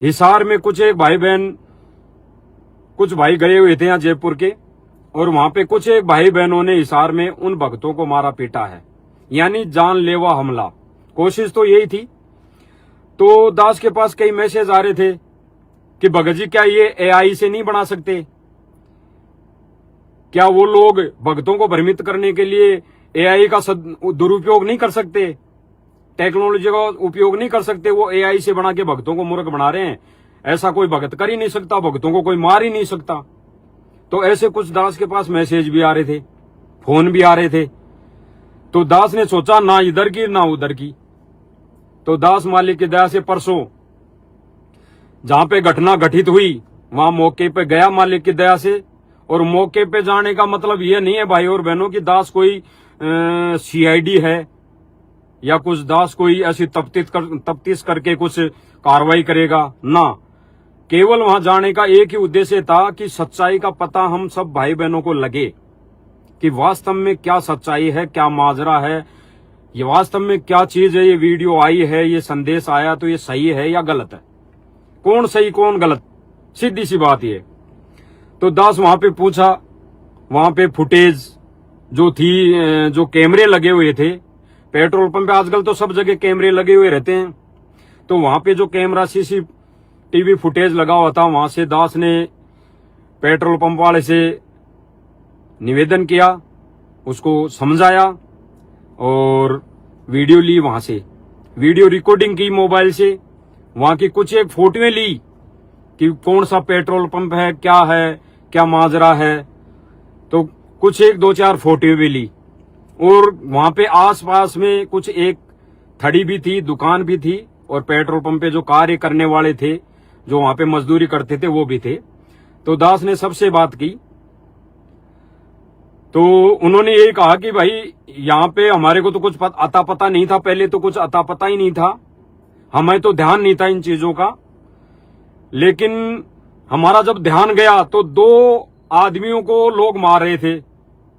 हिसार में कुछ एक भाई बहन, कुछ भाई गए हुए थे यहाँ जयपुर के, और वहां पे कुछ एक भाई बहनों ने हिसार में उन भक्तों को मारा पीटा है, यानी जानलेवा हमला। कोशिश तो यही थी। तो दास के पास कई मैसेज आ रहे थे कि भगत जी क्या ये एआई से नहीं बना सकते? क्या वो लोग भक्तों को भ्रमित करने के लिए एआई का दुरुपयोग नहीं कर सकते? टेक्नोलॉजी का उपयोग नहीं कर सकते? वो एआई से बना के भक्तों को मूर्ख बना रहे हैं। ऐसा कोई भगत कर ही नहीं सकता, भक्तों को कोई मार ही नहीं सकता। तो ऐसे कुछ दास के पास मैसेज भी आ रहे थे, फोन भी आ रहे थे। तो दास ने सोचा ना इधर की ना उधर की। तो दास मालिक की दया से परसों जहां पे घटना घटित हुई वहां मौके पे गया मालिक की दया से। और मौके पे जाने का मतलब यह नहीं है भाई और बहनों की दास कोई सीआईडी है या कुछ दास कोई ऐसी तफ्तीश करके कुछ कार्रवाई करेगा ना। केवल वहां जाने का एक ही उद्देश्य था कि सच्चाई का पता हम सब भाई बहनों को लगे कि वास्तव में क्या सच्चाई है, क्या माजरा है, ये वास्तव में क्या चीज है। ये वीडियो आई है, ये संदेश आया, तो ये सही है या गलत है? कौन सही कौन गलत, सीधी सी बात ये। तो दास वहां पे पूछा, वहां पे फुटेज जो थी, जो कैमरे लगे हुए थे पेट्रोल पंप पे, आजकल तो सब जगह कैमरे लगे हुए रहते हैं, तो वहां पे जो कैमरा सीसीटीवी फुटेज लगा हुआ था, वहां से दास ने पेट्रोल पंप वाले से निवेदन किया, उसको समझाया और वीडियो ली, वहां से वीडियो रिकॉर्डिंग की मोबाइल से, वहां की कुछ एक फोटोएं ली कि कौन सा पेट्रोल पंप है, क्या माजरा है। तो कुछ एक 2-4 फोटो भी ली। और वहां पे आसपास में कुछ एक थड़ी भी थी, दुकान भी थी, और पेट्रोल पंप पे जो कार्य करने वाले थे, जो वहां पे मजदूरी करते थे, वो भी थे। तो दास ने सबसे बात की। तो उन्होंने ये कहा कि भाई यहाँ पे हमारे को तो कुछ अता पता नहीं था, पहले तो कुछ अता पता ही नहीं था, हमें तो ध्यान नहीं था इन चीजों का। लेकिन हमारा जब ध्यान गया तो 2 आदमियों को लोग मार रहे थे,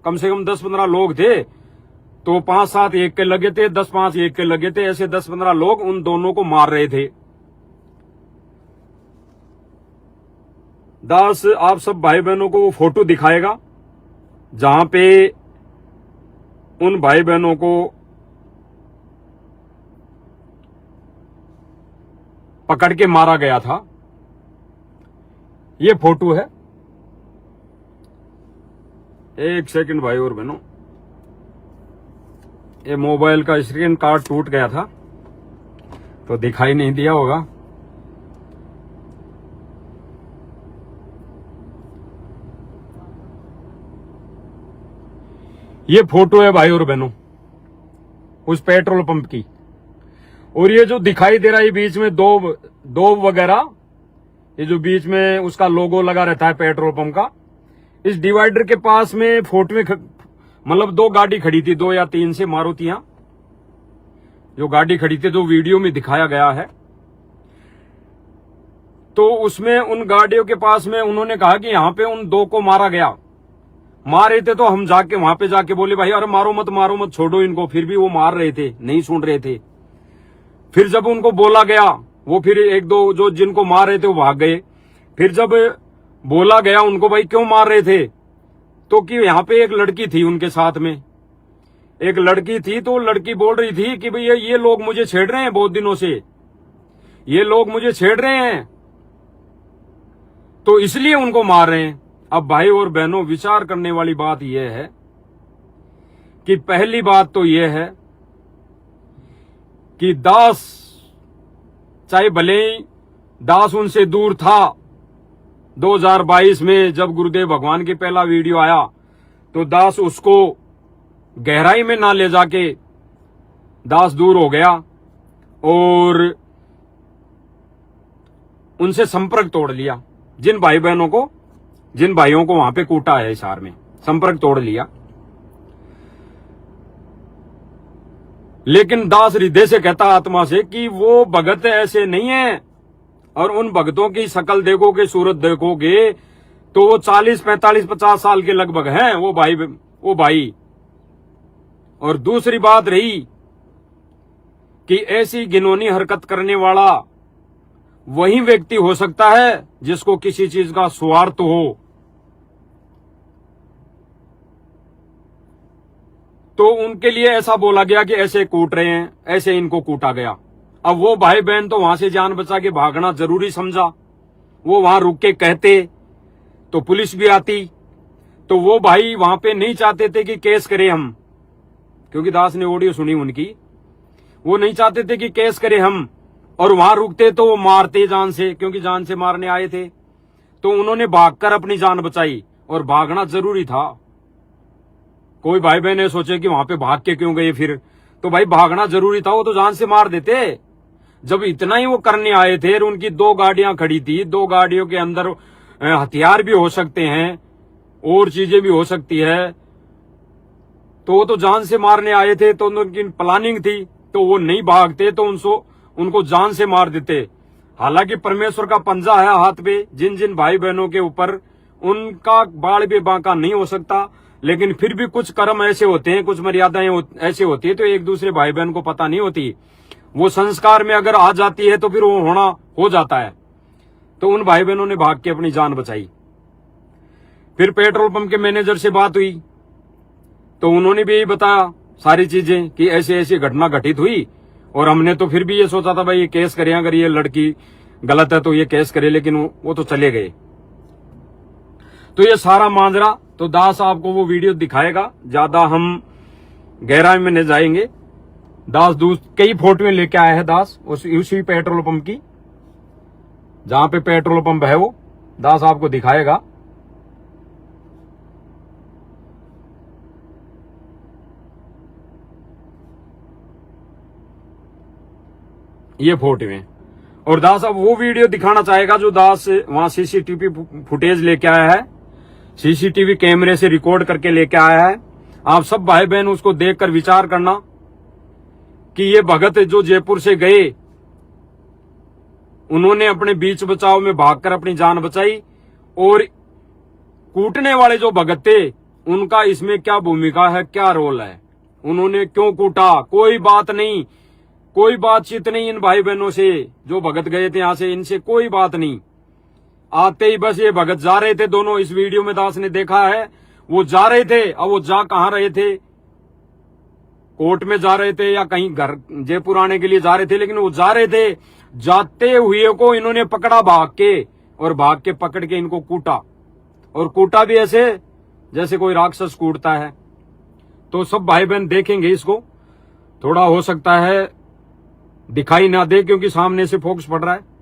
कम से कम 10-15 लोग थे। तो 5-7 एक के लगे थे, 10-5 एक के लगे थे, ऐसे 10-15 लोग उन दोनों को मार रहे थे। दास आप सब भाई बहनों को वो फोटो दिखाएगा जहां पे उन भाई बहनों को पकड़ के मारा गया था। ये फोटो है, एक सेकंड भाई और बहनों, ये मोबाइल का स्क्रीन कार्ड टूट गया था तो दिखाई नहीं दिया होगा। ये फोटो है भाई और बहनों उस पेट्रोल पंप की। और ये जो दिखाई दे रहा है बीच में दो वगैरह, ये जो बीच में उसका लोगो लगा रहता है पेट्रोल पंप का, इस डिवाइडर के पास में फोटो में मतलब 2 गाड़ी खड़ी थी, 2 या 3 से मारुतियां जो गाड़ी खड़ी थी, जो वीडियो में दिखाया गया है। तो उसमें उन गाड़ियों के पास में उन्होंने कहा कि यहां पे उन 2 को मारा गया। मारे थे तो हम जाके वहां पे जाके बोले भाई अरे मारो मत छोड़ो इनको, फिर भी वो मार रहे थे, नहीं सुन रहे थे। फिर जब उनको बोला गया, वो फिर 1-2 जो जिनको मार रहे थे वो भाग गए। फिर जब बोला गया उनको भाई क्यों मार रहे थे, तो कि यहाँ पे एक लड़की थी उनके साथ में, एक लड़की थी, तो लड़की बोल रही थी कि भाई ये लोग मुझे छेड़ रहे हैं, बहुत दिनों से ये लोग मुझे छेड़ रहे हैं, तो इसलिए उनको मार रहे हैं। अब भाई और बहनों विचार करने वाली बात यह है कि पहली बात तो यह है कि दास, चाहे भले ही दास उनसे दूर था, 2022 में जब गुरुदेव भगवान की पहला वीडियो आया तो दास उसको गहराई में ना ले जाके दास दूर हो गया और उनसे संपर्क तोड़ लिया। जिन भाइयों को वहां पे कूटा है हिसार में, संपर्क तोड़ लिया। लेकिन दास हृदय से कहता आत्मा से कि वो भगत ऐसे नहीं है। और उन भगतों की शक्ल देखोगे, सूरत देखोगे तो वो 40, 45, 50 साल के लगभग हैं वो भाई। और दूसरी बात रही कि ऐसी घिनौनी हरकत करने वाला वही व्यक्ति हो सकता है जिसको किसी चीज का स्वार्थ हो। तो उनके लिए ऐसा बोला गया कि ऐसे कूट रहे हैं, ऐसे इनको कूटा गया। अब वो भाई बहन तो वहां से जान बचा के भागना जरूरी समझा। वो वहां रुक के कहते तो पुलिस भी आती। तो वो भाई वहां पे नहीं चाहते थे कि केस करें हम, क्योंकि दास ने ऑडियो सुनी उनकी। वो नहीं चाहते थे कि केस करें हम, और वहां रुकते तो वो मारते जान से, क्योंकि जान से मारने आए थे। तो उन्होंने भागकर अपनी जान बचाई, और भागना जरूरी था। कोई भाई बहन ने सोचे कि वहां पे भाग के क्यों गए फिर, तो भाई भागना जरूरी था, वो तो जान से मार देते। जब इतना ही वो करने आए थे, उनकी 2 गाड़ियां खड़ी थी, 2 गाड़ियों के अंदर हथियार भी हो सकते हैं और चीजें भी हो सकती है, तो वो तो जान से मारने आए थे, तो उनकी प्लानिंग थी। तो वो नहीं भागते तो उनको जान से मार देते। हालांकि परमेश्वर का पंजा है हाथ पे, जिन जिन भाई बहनों के ऊपर, उनका बाल भी बांका नहीं हो सकता। लेकिन फिर भी कुछ कर्म ऐसे होते हैं, कुछ मर्यादाएं ऐसे होती है, तो एक दूसरे भाई बहन को पता नहीं होती। वो संस्कार में अगर आ जाती है तो फिर वो होना हो जाता है। तो उन भाई बहनों ने भाग के अपनी जान बचाई। फिर पेट्रोल पंप के मैनेजर से बात हुई, तो उन्होंने भी यही बताया सारी चीजें कि ऐसी ऐसी घटना घटित हुई। और हमने तो फिर भी ये सोचा था भाई ये केस करें, अगर ये लड़की गलत है तो ये केस करे, लेकिन वो तो चले गए। तो ये सारा मांजरा, तो दास आपको वो वीडियो दिखाएगा, ज्यादा हम गहराई में नहीं जाएंगे। दास कई फोटोएं लेके आया है दास उसी पेट्रोल पंप की, जहां पे पेट्रोल पंप है वो दास आपको दिखाएगा। ये फोटो है, और दास अब वो वीडियो दिखाना चाहेगा जो दास वहां सीसीटीवी फुटेज लेके आया है, सीसीटीवी कैमरे से रिकॉर्ड करके लेके आया है। आप सब भाई बहन उसको देखकर विचार करना कि ये भगत जो जयपुर से गए, उन्होंने अपने बीच बचाव में भागकर अपनी जान बचाई, और कूटने वाले जो भगत थे उनका इसमें क्या भूमिका है, क्या रोल है, उन्होंने क्यों कूटा, कोई बात नहीं, कोई बातचीत नहीं इन भाई बहनों से जो भगत गए थे यहां से, इनसे कोई बात नहीं। आते ही बस ये भगत जा रहे थे दोनों, इस वीडियो में दास ने देखा है, वो जा रहे थे। अब वो जा कहां रहे थे, कोर्ट में जा रहे थे या कहीं घर जयपुर आने के लिए जा रहे थे, लेकिन वो जा रहे थे। जाते हुए को इन्होंने पकड़ा भाग के, और भाग के पकड़ के इनको कूटा, और कूटा भी ऐसे जैसे कोई राक्षस कूटता है। तो सब भाई बहन देखेंगे इसको, थोड़ा हो सकता है दिखाई ना दे क्योंकि सामने से फोकस पड़ रहा है।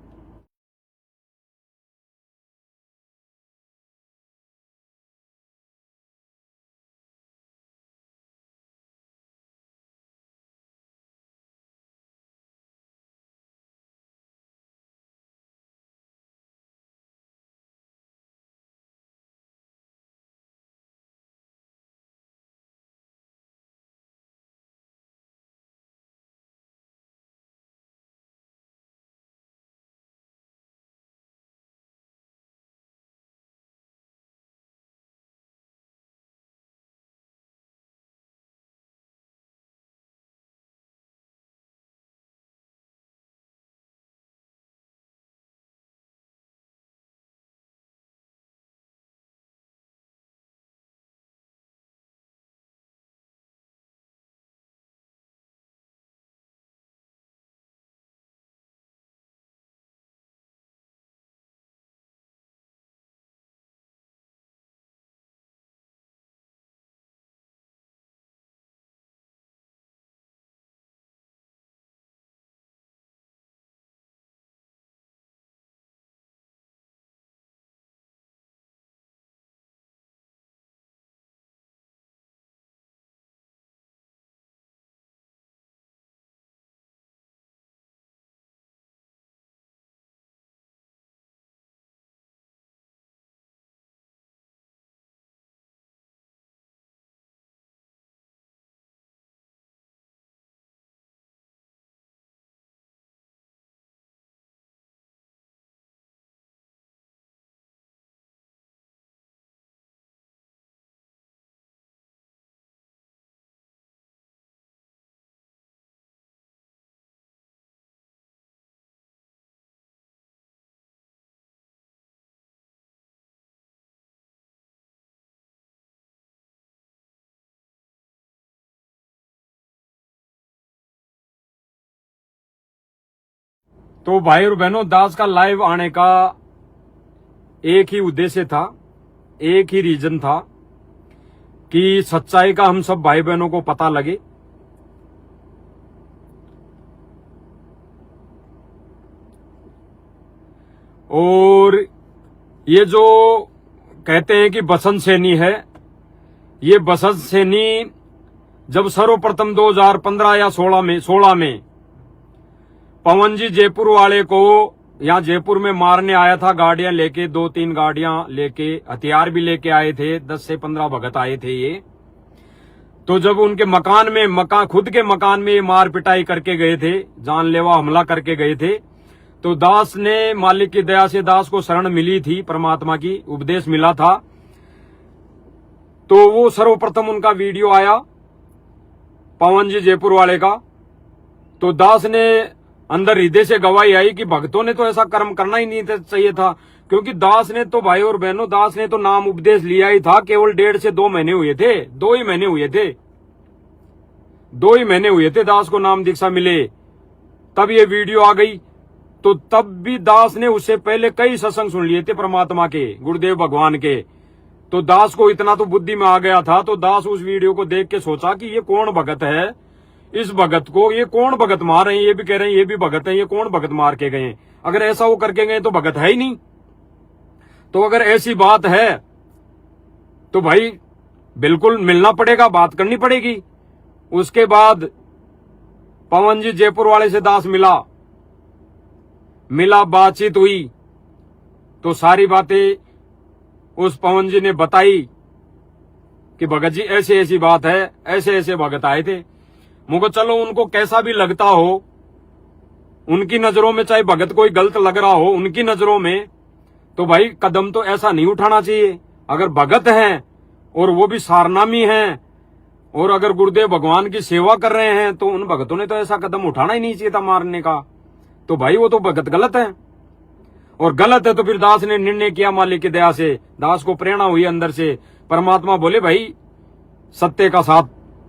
तो भाई और बहनों, दास का लाइव आने का एक ही उद्देश्य था, एक ही रीजन था कि सच्चाई का हम सब भाई बहनों को पता लगे। और ये जो कहते हैं कि बसंत सैनी है, ये बसंत सैनी जब सर्वप्रथम 2015 या 16 में पवन जी जयपुर वाले को यहाँ जयपुर में मारने आया था, गाड़ियां लेके, 2-3 गाड़ियां लेके, हथियार भी लेके आए थे, 10 से 15 भगत आए थे ये। तो जब उनके खुद के मकान में मार पिटाई करके गए थे, जानलेवा हमला करके गए थे, तो दास ने, मालिक की दया से दास को शरण मिली थी, परमात्मा की उपदेश मिला था। तो वो सर्वप्रथम उनका वीडियो आया पवन जी जयपुर वाले का। तो दास ने अंदर हृदय से गवाही आई कि भक्तों ने तो ऐसा कर्म करना ही नहीं चाहिए था, क्योंकि दास ने तो, भाई और बहनों, दास ने तो नाम उपदेश लिया ही था, केवल 1.5 से 2 महीने हुए थे, 2 ही महीने हुए थे दास को नाम दीक्षा मिले, तब ये वीडियो आ गई। तो तब भी दास ने उससे पहले कई सत्संग सुन लिए थे परमात्मा के, गुरुदेव भगवान के। तो दास को इतना तो बुद्धि में आ गया था, तो दास उस वीडियो को देख के सोचा कि ये कौन भगत है, इस भगत को ये कौन भगत मार रहे हैं, ये भी कह रहे हैं ये भी भगत है, ये कौन भगत मार के गए? अगर ऐसा वो करके गए तो भगत है ही नहीं। तो अगर ऐसी बात है तो भाई बिल्कुल मिलना पड़ेगा, बात करनी पड़ेगी। उसके बाद पवन जी जयपुर वाले से दास मिला, बातचीत हुई, तो सारी बातें उस पवन जी ने बताई कि भगत जी ऐसी ऐसी बात है, ऐसे ऐसे भगत आए थे। मुझको चलो उनको कैसा भी लगता हो, उनकी नजरों में चाहे भगत कोई गलत लग रहा हो, उनकी नजरों में, तो भाई कदम तो ऐसा नहीं उठाना चाहिए। अगर भगत हैं और वो भी सारनामी हैं और अगर गुरुदेव भगवान की सेवा कर रहे हैं, तो उन भगतों ने तो ऐसा कदम उठाना ही नहीं चाहिए था मारने का। तो भाई वो तो भगत गलत है, और गलत है तो फिर दास ने निर्णय किया, मालिक की दया से दास को प्रेरणा हुई अंदर से। परमात्मा बोले भाई सत्य का साथ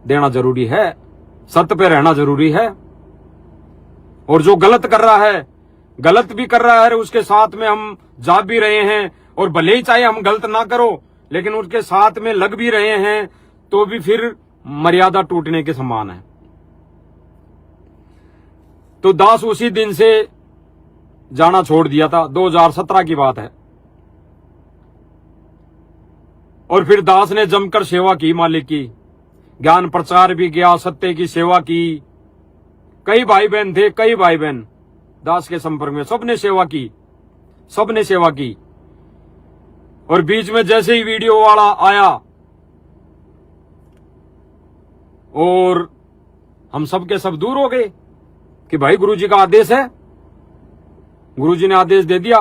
देना जरूरी है, सत्य पे रहना जरूरी है, और जो गलत कर रहा है, गलत भी कर रहा है, उसके साथ में हम जा भी रहे हैं, और भले ही चाहे हम गलत ना करो लेकिन उसके साथ में लग भी रहे हैं, तो भी फिर मर्यादा टूटने के समान है। तो दास उसी दिन से जाना छोड़ दिया था, 2017 की बात है। और फिर दास ने जमकर सेवा की मालिक की, ज्ञान प्रचार भी किया, सत्य की सेवा की। कई भाई बहन थे, कई भाई बहन दास के संपर्क में, सबने सेवा की। और बीच में जैसे ही वीडियो वाला आया और हम सब के सब दूर हो गए कि भाई गुरुजी का आदेश है, गुरुजी ने आदेश दे दिया।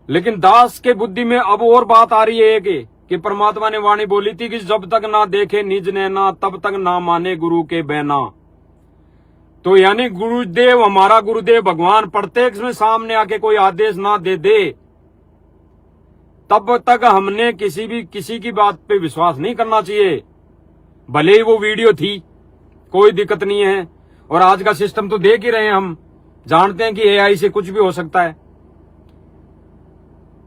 लेकिन दास के बुद्धि में अब और बात आ रही है कि परमात्मा ने वाणी बोली थी कि जब तक ना देखे निज नैना तब तक ना माने गुरु के बहना। तो यानी गुरुदेव, हमारा गुरुदेव भगवान प्रत्यक्ष में सामने आके कोई आदेश ना दे तब तक हमने किसी की बात पे विश्वास नहीं करना चाहिए। भले ही वो वीडियो थी, कोई दिक्कत नहीं है। और आज का सिस्टम तो देख ही रहे हैं, हम जानते हैं कि एआई से कुछ भी हो सकता है।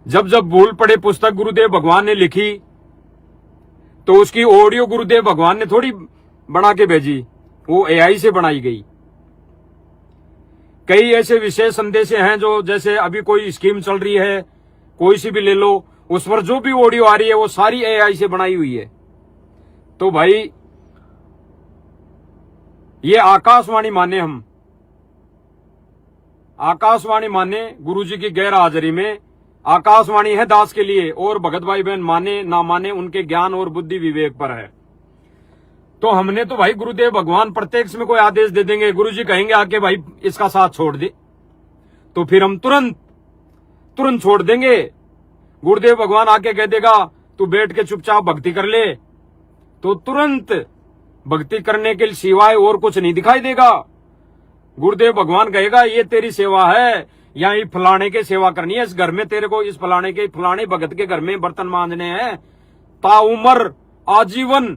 जब भूल पड़े पुस्तक गुरुदेव भगवान ने लिखी तो उसकी ऑडियो गुरुदेव भगवान ने थोड़ी बना के भेजी, वो एआई से बनाई गई। कई ऐसे विशेष संदेश हैं जो, जैसे अभी कोई स्कीम चल रही है, कोई सी भी ले लो, उस पर जो भी ऑडियो आ रही है वो सारी एआई से बनाई हुई है। तो भाई ये आकाशवाणी माने, हम आकाशवाणी माने गुरुजी की गैर हाजिरी में, आकाशवाणी है दास के लिए। और भगत भाई बहन माने ना माने, उनके ज्ञान और बुद्धि विवेक पर है। तो हमने तो भाई गुरुदेव भगवान प्रत्यक्ष में कोई आदेश दे देंगे, गुरुजी कहेंगे आके भाई इसका साथ छोड़ दे, तो फिर हम तुरंत छोड़ देंगे। गुरुदेव भगवान आके कह देगा तू बैठ के चुपचाप भक्ति कर ले, तो तुरंत भक्ति करने के सिवाय और कुछ नहीं दिखाई देगा। गुरुदेव भगवान कहेगा ये तेरी सेवा है, यहाँ फलाने के सेवा करनी है, इस घर में तेरे को इस फलाने भगत के घर में बर्तन मांजने हैं, ताउमर आजीवन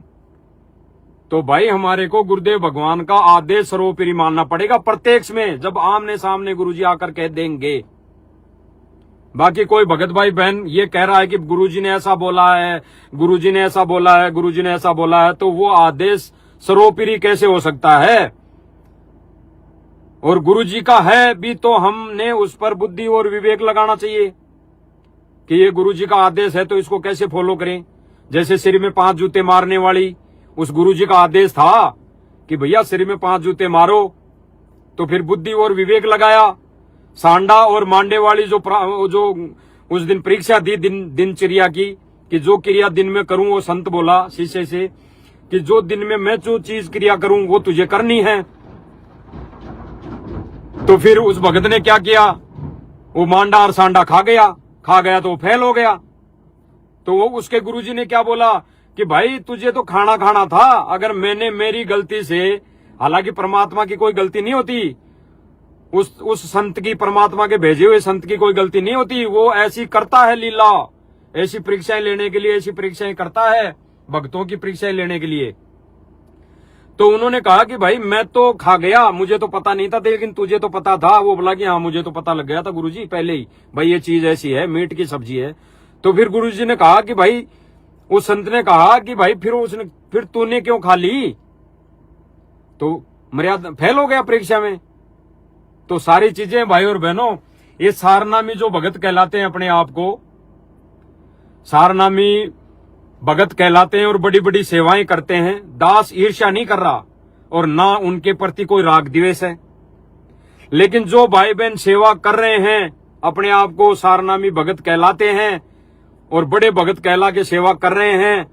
तो भाई हमारे को गुरुदेव भगवान का आदेश सर्वोपरि मानना पड़ेगा प्रत्यक्ष में, जब आमने सामने गुरुजी आकर कह देंगे। बाकी कोई भगत भाई बहन ये कह रहा है कि गुरुजी ने ऐसा बोला है, गुरुजी ने ऐसा बोला है, गुरुजी ने ऐसा बोला है, तो वो आदेश सर्वोपरि कैसे हो सकता है? और गुरुजी का है भी तो हमने उस पर बुद्धि और विवेक लगाना चाहिए कि ये गुरुजी का आदेश है तो इसको कैसे फॉलो करें। जैसे सिर में 5 जूते मारने वाली, उस गुरुजी का आदेश था कि भैया सिर में 5 जूते मारो, तो फिर बुद्धि और विवेक लगाया। सांडा और मांडे वाली जो उस दिन परीक्षा दी दिनचर्या की कि जो क्रिया दिन में करूं, वो संत बोला शिष्य से कि जो दिन में मैं जो चीज क्रिया करूं वो तुझे करनी है। तो फिर उस भगत ने क्या किया, वो मांडा और सांडा खा गया तो वो फेल हो गया। तो वो उसके गुरुजी ने क्या बोला कि भाई तुझे तो खाना था, अगर मैंने मेरी गलती से, हालांकि परमात्मा की कोई गलती नहीं होती, उस संत की, परमात्मा के भेजे हुए संत की कोई गलती नहीं होती, वो ऐसी करता है लीला, ऐसी परीक्षाएं लेने के लिए ऐसी परीक्षाएं करता है, भक्तों की परीक्षाएं लेने के लिए। तो उन्होंने कहा कि भाई मैं तो खा गया, मुझे तो पता नहीं था, लेकिन तुझे तो पता था। वो बोला कि हाँ मुझे तो पता लग गया था गुरुजी पहले ही, भाई ये चीज ऐसी है, मीट की सब्जी है। तो फिर गुरुजी ने कहा कि भाई, उस संत ने कहा कि भाई फिर तूने क्यों खा ली? तो मर्यादा फेल हो गया परीक्षा में। तो सारी चीजें भाई और बहनों, ये सारनामी जो भगत कहलाते हैं, अपने आप को सारनामी भगत कहलाते हैं और बड़ी बड़ी सेवाएं करते हैं, दास ईर्ष्या नहीं कर रहा और ना उनके प्रति कोई राग द्वेष है। लेकिन जो भाई बहन सेवा कर रहे हैं, अपने आप को सारनामी भगत कहलाते हैं और बड़े भगत कहला के सेवा कर रहे हैं,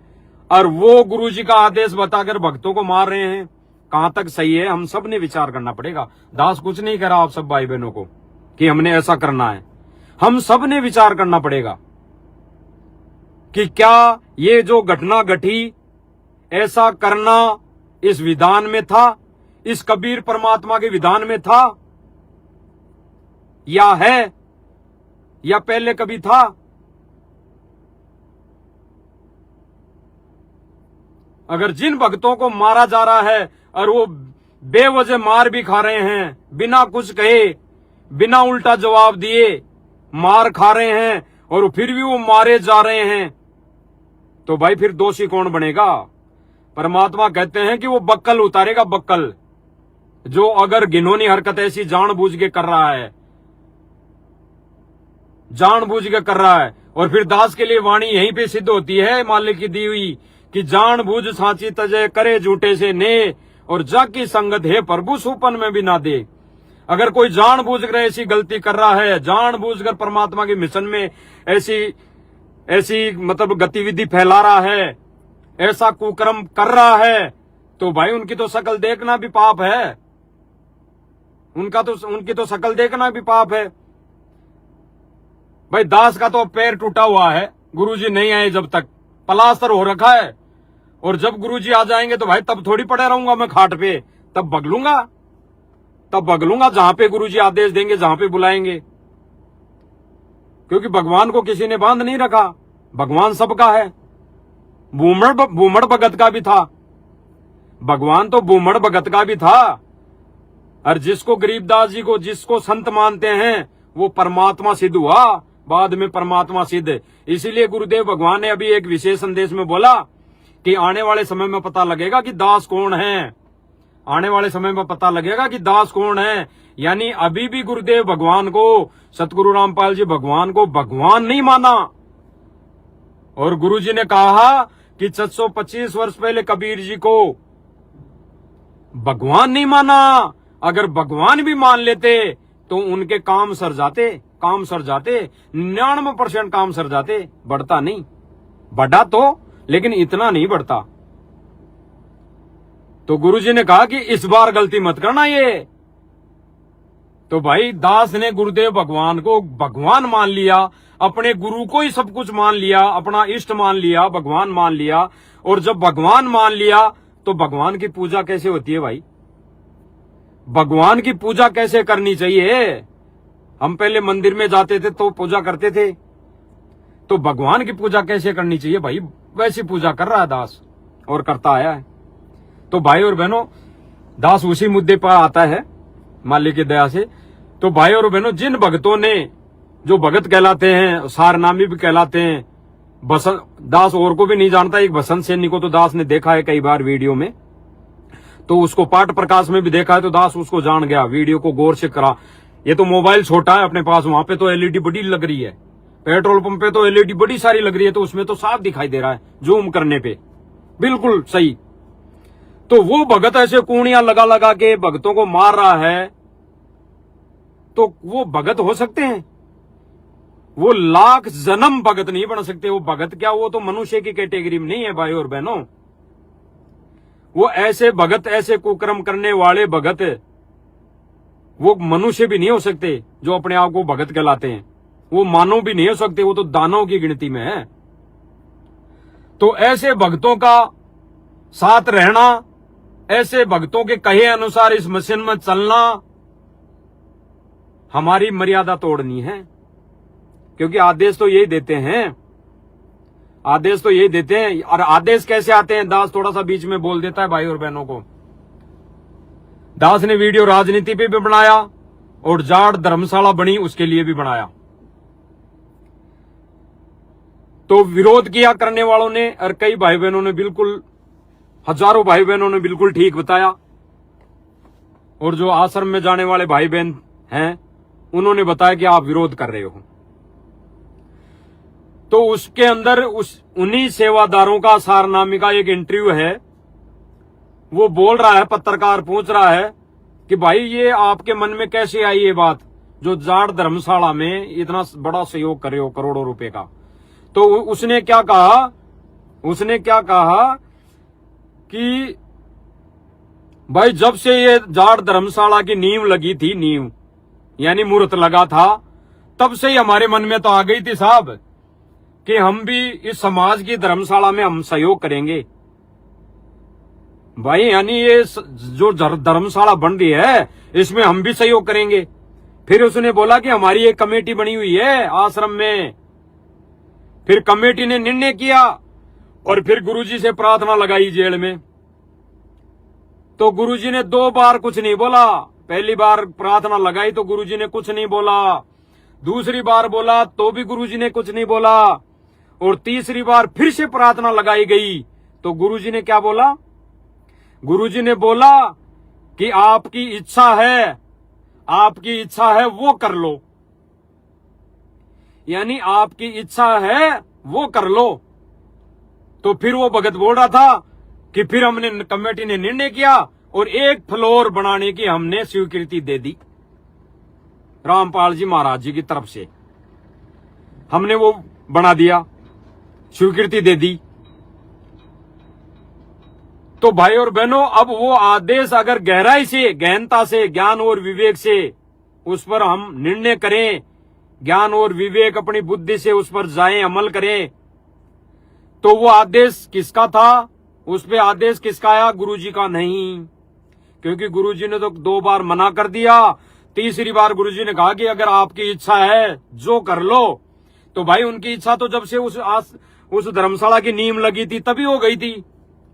और वो गुरुजी का आदेश बताकर भक्तों को मार रहे हैं, कहां तक सही है? हम सब ने विचार करना पड़ेगा। दास कुछ नहीं करा आप सब भाई बहनों को कि हमने ऐसा करना है, हम सब ने विचार करना पड़ेगा कि क्या ये जो घटना घटी, ऐसा करना इस विधान में था, इस कबीर परमात्मा के विधान में था, या है, या पहले कभी था? अगर जिन भक्तों को मारा जा रहा है और वो बेवजह मार भी खा रहे हैं, बिना कुछ कहे, बिना उल्टा जवाब दिए मार खा रहे हैं, और फिर भी वो मारे जा रहे हैं, तो भाई फिर दोषी कौन बनेगा? परमात्मा कहते हैं कि वो बक्कल उतारेगा, बक्कल, जो अगर घिनौनी हरकत ऐसी जानबूझ के कर रहा है, जानबूझ के कर रहा है। और फिर दास के लिए वाणी यहीं पे सिद्ध होती है, मालिक की दी हुई, कि जानबूझ सांची तजय करे झूठे से ने, और जाकी संगत है प्रभु सुपन में भी ना दे। अगर कोई जानबूझ कर ऐसी गलती कर रहा है, जानबूझकर परमात्मा के मिशन में ऐसी मतलब गतिविधि फैला रहा है, ऐसा कुकर्म कर रहा है, तो भाई उनकी तो शकल देखना भी पाप है, उनकी तो शकल देखना भी पाप है। भाई दास का तो पैर टूटा हुआ है, गुरुजी नहीं आए जब तक, प्लास्टर हो रखा है, और जब गुरुजी आ जाएंगे तो भाई तब थोड़ी पड़े रहूंगा मैं खाट पे, तब बगलूंगा जहां पे गुरुजी आदेश देंगे, जहां पे बुलाएंगे। क्योंकि भगवान को किसी ने बांध नहीं रखा, भगवान सबका है। बूमड़ भगत का भी था, भगवान तो बूमड़ भगत का भी था। और जिसको गरीबदास जी को जिसको संत मानते हैं, वो परमात्मा सिद्ध हुआ, बाद में परमात्मा सिद्ध। इसीलिए गुरुदेव भगवान ने अभी एक विशेष संदेश में बोला कि आने वाले समय में पता लगेगा कि दास कौन है, आने वाले समय में पता लगेगा कि दास कौन है। यानी अभी भी गुरुदेव भगवान को, सतगुरु रामपाल जी भगवान को भगवान नहीं माना। और गुरुजी ने कहा कि 725 वर्ष पहले कबीर जी को भगवान नहीं माना। अगर भगवान भी मान लेते तो उनके काम सर जाते, 99% काम सर जाते, बढ़ता नहीं, बढ़ा तो लेकिन इतना नहीं बढ़ता। तो गुरुजी ने कहा कि इस बार गलती मत करना ये। तो भाई दास ने गुरुदेव भगवान को भगवान मान लिया, अपने गुरु को ही सब कुछ मान लिया, अपना इष्ट मान लिया, भगवान मान लिया। और जब भगवान मान लिया तो भगवान की पूजा कैसे होती है भाई? भगवान की पूजा कैसे करनी चाहिए? हम पहले मंदिर में जाते थे तो पूजा करते थे, तो भगवान की पूजा कैसे करनी चाहिए भाई? वैसी पूजा कर रहा है दास और करता आया है। तो भाई और बहनों, दास उसी मुद्दे पर आता है मालिक की दया से। तो भाई और बहनों, जिन भक्तों ने, जो भगत कहलाते हैं, सारनामी भी कहलाते हैं, बसंत दास और को भी नहीं जानता, एक बसंत सैनी को तो दास ने देखा है कई बार वीडियो में, तो उसको पाठ प्रकाश में भी देखा है, तो दास उसको जान गया, वीडियो को गौर से करा। ये तो मोबाइल छोटा है अपने पास, वहां पे तो एलईडी बड़ी लग रही है, पेट्रोल पंप पे तो एलईडी बड़ी सारी लग रही है, तो उसमें तो साफ दिखाई दे रहा है जूम करने पे, बिल्कुल सही। तो वो भगत ऐसे कूणियां लगा लगा के भक्तों को मार रहा है, तो वो भगत हो सकते हैं? वो लाख जन्म भगत नहीं बन सकते। वो भगत क्या, वो तो मनुष्य की कैटेगरी में नहीं है भाई और बहनों। वो ऐसे भगत, ऐसे कुकर्म करने वाले भगत, वो मनुष्य भी नहीं हो सकते जो अपने आप को भगत कहलाते हैं। वो मानव भी नहीं हो सकते, वो तो दानव की गिनती में है। तो ऐसे भक्तों का साथ रहना, ऐसे भक्तों के कहे अनुसार इस मिशन में चलना, हमारी मर्यादा तोड़नी है। क्योंकि आदेश तो यही देते हैं, आदेश तो यही देते हैं। और आदेश कैसे आते हैं, दास थोड़ा सा बीच में बोल देता है भाई और बहनों को। दास ने वीडियो राजनीति पे भी बनाया और जाट धर्मशाला बनी उसके लिए भी बनाया। तो विरोध किया करने वालों ने, और कई भाई बहनों ने बिल्कुल, हजारों भाई बहनों ने बिल्कुल ठीक बताया। और जो आश्रम में जाने वाले भाई बहन हैं, उन्होंने बताया कि आप विरोध कर रहे हो। तो उसके अंदर उन्हीं सेवादारों का, सारनामी का एक इंटरव्यू है। वो बोल रहा है, पत्रकार पूछ रहा है कि भाई ये आपके मन में कैसे आई ये बात, जो जाट धर्मशाला में इतना बड़ा सहयोग कर रहे हो करोड़ों रुपए का। तो उसने क्या कहा, उसने क्या कहा कि भाई जब से ये जाट धर्मशाला की नींव लगी थी, नींव यानी मुहूर्त लगा था, तब से ही हमारे मन में तो आ गई थी साहब कि हम भी इस समाज की धर्मशाला में हम सहयोग करेंगे। भाई यानी ये जो धर्मशाला बन रही है, इसमें हम भी सहयोग करेंगे। फिर उसने बोला कि हमारी एक कमेटी बनी हुई है आश्रम में। फिर कमेटी ने निर्णय किया और फिर गुरुजी से प्रार्थना लगाई जेल में। तो गुरुजी ने 2 बार कुछ नहीं बोला। पहली बार प्रार्थना लगाई तो गुरुजी ने कुछ नहीं बोला, दूसरी बार बोला तो भी गुरुजी ने कुछ नहीं बोला, और तीसरी बार फिर से प्रार्थना लगाई गई तो गुरुजी ने क्या बोला, गुरुजी ने बोला कि आपकी इच्छा है, आपकी इच्छा है वो कर लो। यानी आपकी इच्छा है वो कर लो। तो फिर वो भगत बोल रहा था कि फिर हमने, कमेटी ने निर्णय किया और 1 फ्लोर बनाने की हमने स्वीकृति दे दी रामपाल जी महाराज जी की तरफ से। हमने वो बना दिया, स्वीकृति दे दी। तो भाई और बहनों, अब वो आदेश अगर गहराई से, गहनता से, ज्ञान और विवेक से उस पर हम निर्णय करें, ज्ञान और विवेक अपनी बुद्धि से उस पर जाएं, अमल करें, तो वो आदेश किसका था, उस पे आदेश किसका आया, गुरुजी का नहीं। क्योंकि गुरुजी ने तो 2 बार मना कर दिया। तीसरी बार गुरुजी ने कहा कि अगर आपकी इच्छा है जो कर लो। तो भाई उनकी इच्छा तो जब से उस धर्मशाला की नींव लगी थी तभी हो गई थी।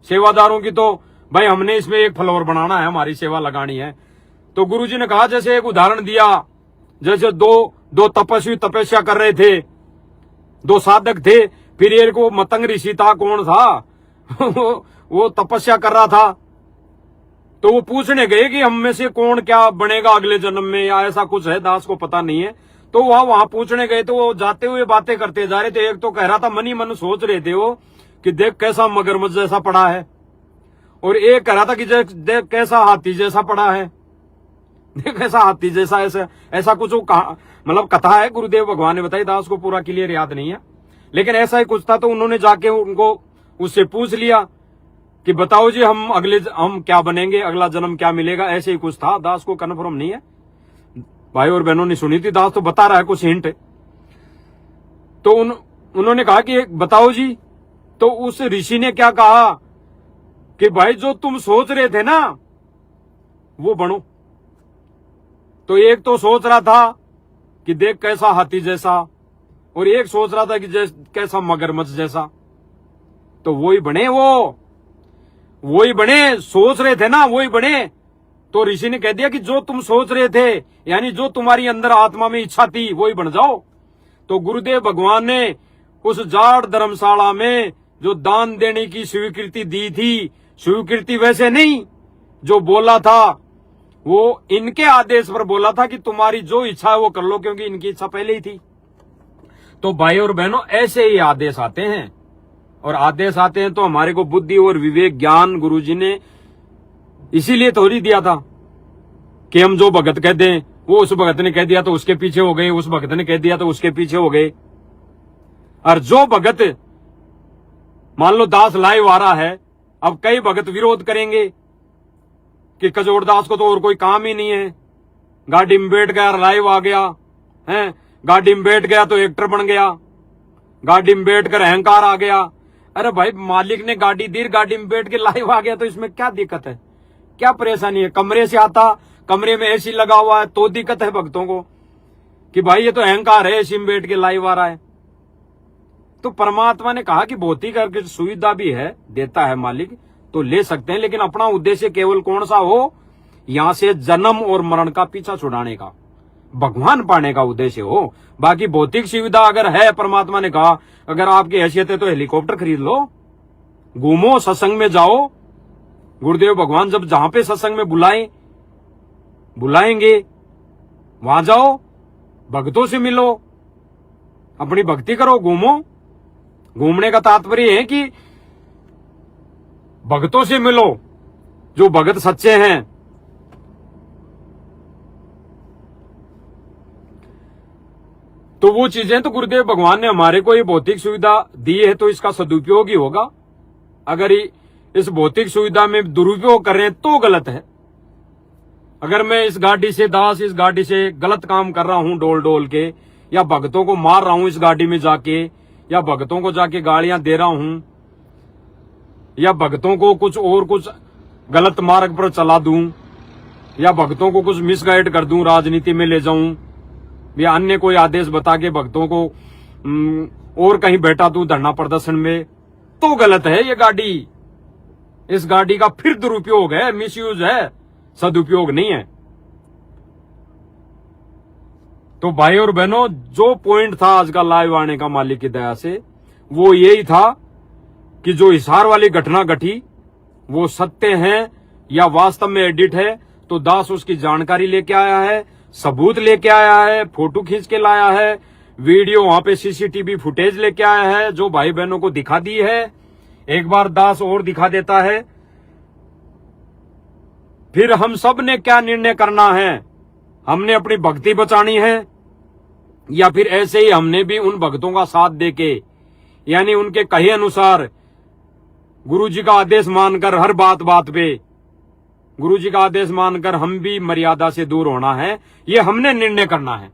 सेवादारों की तो भाई हमने इसमें 1 फ्लोर बनाना है, हमारी सेवा लगानी है। तो गुरुजी ने कहा, जैसे एक उदाहरण दिया, जैसे दो तपस्वी तपस्या कर रहे थे, 2 साधक थे, फिर एक वो मतंग ऋषि था, कौन था वो तपस्या कर रहा था। तो वो पूछने गए कि हम में से कौन क्या बनेगा अगले जन्म में, या ऐसा कुछ है, दास को पता नहीं है। तो वहां पूछने गए तो वो जाते हुए बातें करते जा रहे थे। एक तो कह रहा था, मन ही मन सोच रहे थे वो कि देख कैसा मगरमच्छ जैसा पड़ा है, और एक कह रहा था कि देख कैसा हाथी जैसा पड़ा है, देख ऐसा हाथी जैसा, ऐसा कुछ मतलब कथा है, गुरुदेव भगवान ने बताई, दास को पूरा क्लियर याद नहीं है, लेकिन ऐसा ही कुछ था। तो उन्होंने जाके उनको उससे पूछ लिया कि बताओ जी हम क्या बनेंगे, अगला जन्म क्या मिलेगा, ऐसे ही कुछ था। दास को कन्फर्म नहीं है, भाई और बहनों ने सुनी थी, दास तो बता रहा है कुछ हिंट। तो उन्होंने कहा कि बताओ जी। तो उस ऋषि ने क्या कहा कि भाई जो तुम सोच रहे थे ना वो बनो। तो एक तो सोच रहा था कि देख कैसा हाथी जैसा, और एक सोच रहा था कि कैसा मगरमच्छ जैसा, तो वो ही बने वो। वही बने, सोच रहे थे ना वही बने। तो ऋषि ने कह दिया कि जो तुम सोच रहे थे, यानी जो तुम्हारी अंदर आत्मा में इच्छा थी वही बन जाओ। तो गुरुदेव भगवान ने उस जाट धर्मशाला में जो दान देने की स्वीकृति दी थी, स्वीकृति वैसे नहीं, जो बोला था वो इनके आदेश पर बोला था कि तुम्हारी जो इच्छा है वो कर लो, क्योंकि इनकी इच्छा पहले ही थी। तो भाई और बहनों, ऐसे ही आदेश आते हैं, और आदेश आते हैं तो हमारे को बुद्धि और विवेक ज्ञान गुरुजी ने इसीलिए थोड़ी दिया था कि हम जो भगत कह दें, वो उस भगत ने कह दिया तो उसके पीछे हो गए, उस भगत ने कह दिया तो उसके पीछे हो गए। और जो भगत मान लो दास लाइव आ रहा है, अब कई भगत विरोध करेंगे कि कजोड़ दास को तो और कोई काम ही नहीं है, गाड़ी में बैठ गया लाइव आ गया है, गाड़ी में बैठ गया तो एक्टर बन गया, गाड़ी में बैठ कर अहंकार आ गया। अरे भाई, मालिक ने गाड़ी दी, गाड़ी में बैठ के लाइव आ गया तो इसमें क्या दिक्कत है, क्या परेशानी है? कमरे से आता, कमरे में एसी लगा हुआ है तो दिक्कत है भक्तों को कि भाई ये तो अहंकार है, एसी में बैठ के लाइव आ रहा है। तो परमात्मा ने कहा कि भौतिक सुविधा भी है, देता है मालिक, तो ले सकते हैं, लेकिन अपना उद्देश्य केवल कौन सा हो? यहां से जन्म और मरण का पीछा छुड़ाने का, भगवान पाने का उद्देश्य हो। बाकी भौतिक सुविधा अगर है, परमात्मा ने कहा अगर आपकी हैसियत है तो हेलीकॉप्टर खरीद लो, घूमो, सत्संग में जाओ। गुरुदेव भगवान जब जहां पे सत्संग में बुलाएंगे वहां जाओ, भक्तों से मिलो, अपनी भक्ति करो, घूमो। घूमने का तात्पर्य है कि भक्तों से मिलो, जो भगत सच्चे हैं। तो वो चीजें तो गुरुदेव भगवान ने हमारे को ये भौतिक सुविधा दी है तो इसका सदुपयोग ही होगा। अगर इस भौतिक सुविधा में दुरुपयोग कर रहे हैं तो गलत है। अगर मैं इस गाड़ी से दास, इस गाड़ी से गलत काम कर रहा हूं डोल डोल के, या भक्तों को मार रहा हूं इस गाड़ी में जाके, या भक्तों को जाके गालियां दे रहा हूं, या भक्तों को कुछ गलत मार्ग पर चला दूं, या भक्तों को कुछ मिसगाइड कर दूं, राजनीति में ले जाऊं, या अन्य कोई आदेश बता के भक्तों को और कहीं बैठा दूं धरना प्रदर्शन में, तो गलत है ये गाड़ी। इस गाड़ी का फिर दुरुपयोग है, मिसयूज है, सदुपयोग नहीं है। तो भाई और बहनों, जो पॉइंट था आज का लाइव आने का मालिक की दया से, वो यही था कि जो हिसार वाली घटना घटी वो सत्य है या वास्तव में एडिट है। तो दास उसकी जानकारी लेके आया है, सबूत लेके आया है, फोटो खींच के लाया है, वीडियो वहां पे सीसीटीवी फुटेज लेके आया है, जो भाई बहनों को दिखा दी है। एक बार दास और दिखा देता है। फिर हम सब ने क्या निर्णय करना है? हमने अपनी भक्ति बचानी है, या फिर ऐसे ही हमने भी उन भक्तों का साथ देके, यानी उनके कहे अनुसार गुरुजी का आदेश मानकर, हर बात पे गुरुजी का आदेश मानकर हम भी मर्यादा से दूर होना है, ये हमने निर्णय करना है।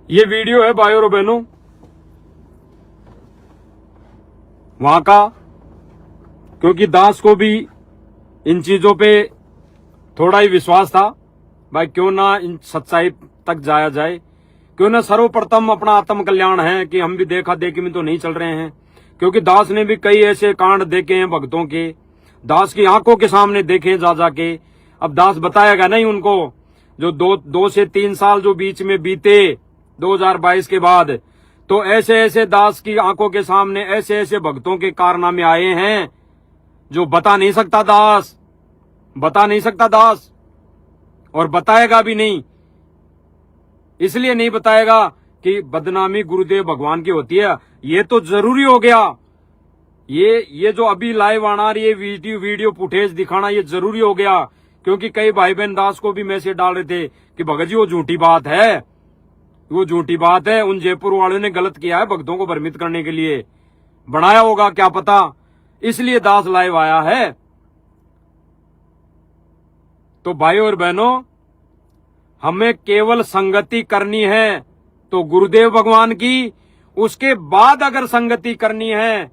ये वीडियो है भाइयों और बहनों वहां का, क्योंकि दास को भी इन चीजों पे थोड़ा ही विश्वास था, भाई क्यों ना इन सच्चाई तक जाया जाए, क्यों ना सर्वप्रथम अपना आत्म कल्याण है कि हम भी देखा देखी में तो नहीं चल रहे हैं। क्योंकि दास ने भी कई ऐसे कांड देखे हैं भक्तों के, दास की आंखों के सामने देखे जा जाके। अब दास बताएगा नहीं उनको, जो दो से 3 साल जो बीच में बीते 2022 के बाद, तो ऐसे ऐसे दास की आंखों के सामने ऐसे ऐसे भक्तों के कारनामे आए हैं जो बता नहीं सकता दास, बता नहीं सकता दास, और बताएगा भी नहीं। इसलिए नहीं बताएगा कि बदनामी गुरुदेव भगवान की होती है। ये तो जरूरी हो गया, ये जो अभी लाइव आना रही है वीडियो फुटेज दिखाना, ये जरूरी हो गया। क्योंकि कई भाई बहन दास को भी मैसेज डाल रहे थे कि भगत जी वो झूठी बात है, वो झूठी बात है, उन जयपुर वालों ने गलत किया है, भक्तों को भ्रमित करने के लिए बनाया होगा क्या पता, इसलिए दास लाइव आया है। तो भाइयों और बहनों, हमें केवल संगति करनी है तो गुरुदेव भगवान की, उसके बाद अगर संगति करनी है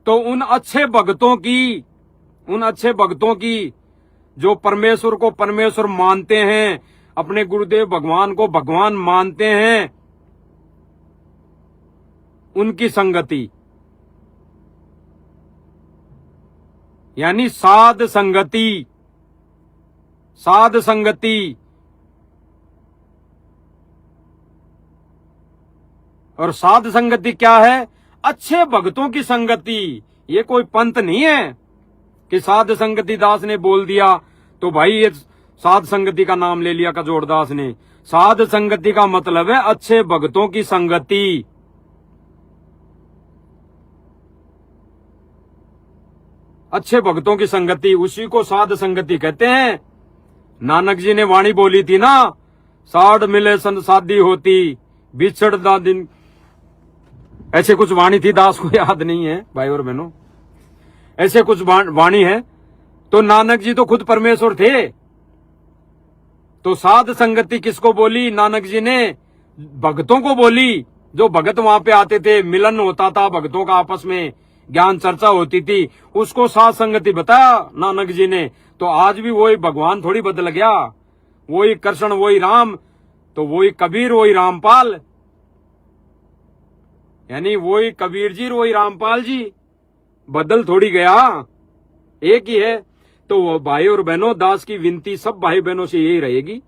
तो उन अच्छे भक्तों की जो परमेश्वर को परमेश्वर मानते हैं, अपने गुरुदेव भगवान को भगवान मानते हैं, उनकी संगति, यानी साध संगति। साध संगति और साध संगति क्या है? अच्छे भक्तों की संगति। ये कोई पंथ नहीं है कि साध संगति दास ने बोल दिया तो भाई ये साध संगति का नाम ले लिया कजोड़ दास ने। साध संगति का मतलब है अच्छे भक्तों की संगति। अच्छे भक्तों की संगति, उसी को साध संगति कहते हैं। नानक जी ने वाणी बोली थी ना, साध मिले सन शादी होती, बिछड़ दा दिन, ऐसे कुछ वाणी थी, दास को याद नहीं है भाई और बहनों, ऐसे कुछ वाणी है। तो नानक जी तो खुद परमेश्वर थे। तो साध संगति किसको बोली? नानक जी ने भक्तों को बोली। जो भगत वहां पे आते थे, मिलन होता था भक्तों का आपस में, ज्ञान चर्चा होती थी, उसको साध संगति बताया नानक जी ने। तो आज भी वही भगवान थोड़ी बदल गया, वही कृष्ण वही राम, तो वही कबीर वही रामपाल, यानी वही कबीर जी वही रामपाल जी, बदल थोड़ी गया, एक ही है। तो भाई और बहनों, दास की विनती सब भाई बहनों से यही रहेगी,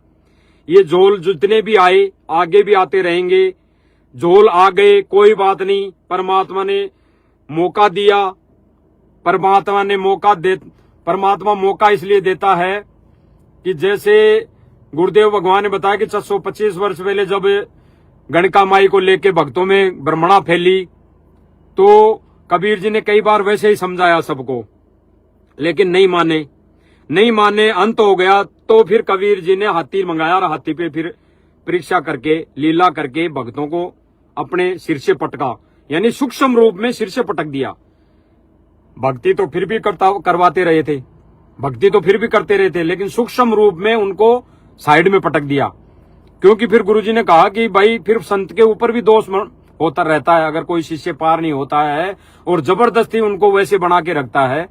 ये झोल जितने भी आए आगे भी आते रहेंगे। झोल आ गए कोई बात नहीं, परमात्मा ने मौका दिया, परमात्मा मौका इसलिए देता है कि जैसे गुरुदेव भगवान ने बताया कि 425 वर्ष पहले जब गणका माई को लेके भक्तों में भ्रमणा फैली, तो कबीर जी ने कई बार वैसे ही समझाया सबको, लेकिन नहीं माने, अंत हो गया। तो फिर कबीर जी ने हाथी मंगाया और हाथी पे फिर परीक्षा करके, लीला करके भक्तों को अपने सिर से पटका, यानी सूक्ष्म रूप में सिर से पटक दिया। भक्ति तो फिर भी करवाते रहे थे, भक्ति तो फिर भी करते रहे थे, लेकिन सूक्ष्म रूप में उनको साइड में पटक दिया। क्योंकि फिर गुरुजी ने कहा कि भाई फिर संत के ऊपर भी दोष होता रहता है, अगर कोई शिष्य पार नहीं होता है और जबरदस्ती उनको वैसे बना के रखता है,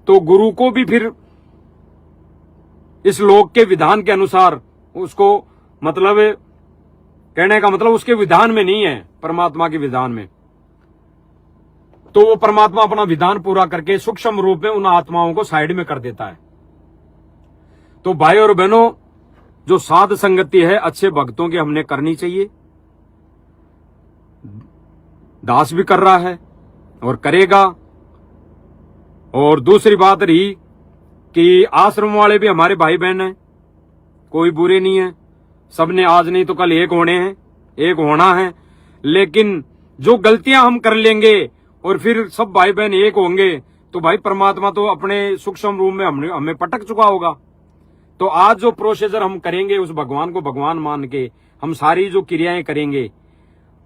तो गुरु को भी फिर इस लोक के विधान के अनुसार उसको, मतलब कहने का मतलब उसके विधान में नहीं है, परमात्मा के विधान में। तो वो परमात्मा अपना विधान पूरा करके सूक्ष्म रूप में उन आत्माओं को साइड में कर देता है। तो भाई और बहनों, जो साध संगति है अच्छे भक्तों की हमने करनी चाहिए। दास भी कर रहा है और करेगा। और दूसरी बात रही कि आश्रम वाले भी हमारे भाई बहन हैं, कोई बुरे नहीं है, सबने आज नहीं तो कल एक होने हैं, एक होना है। लेकिन जो गलतियां हम कर लेंगे और फिर सब भाई बहन एक होंगे, तो भाई परमात्मा तो अपने सूक्ष्म रूप में हमें पटक चुका होगा। तो आज जो प्रोसीजर हम करेंगे, उस भगवान को भगवान मान के हम सारी जो क्रियाएं करेंगे,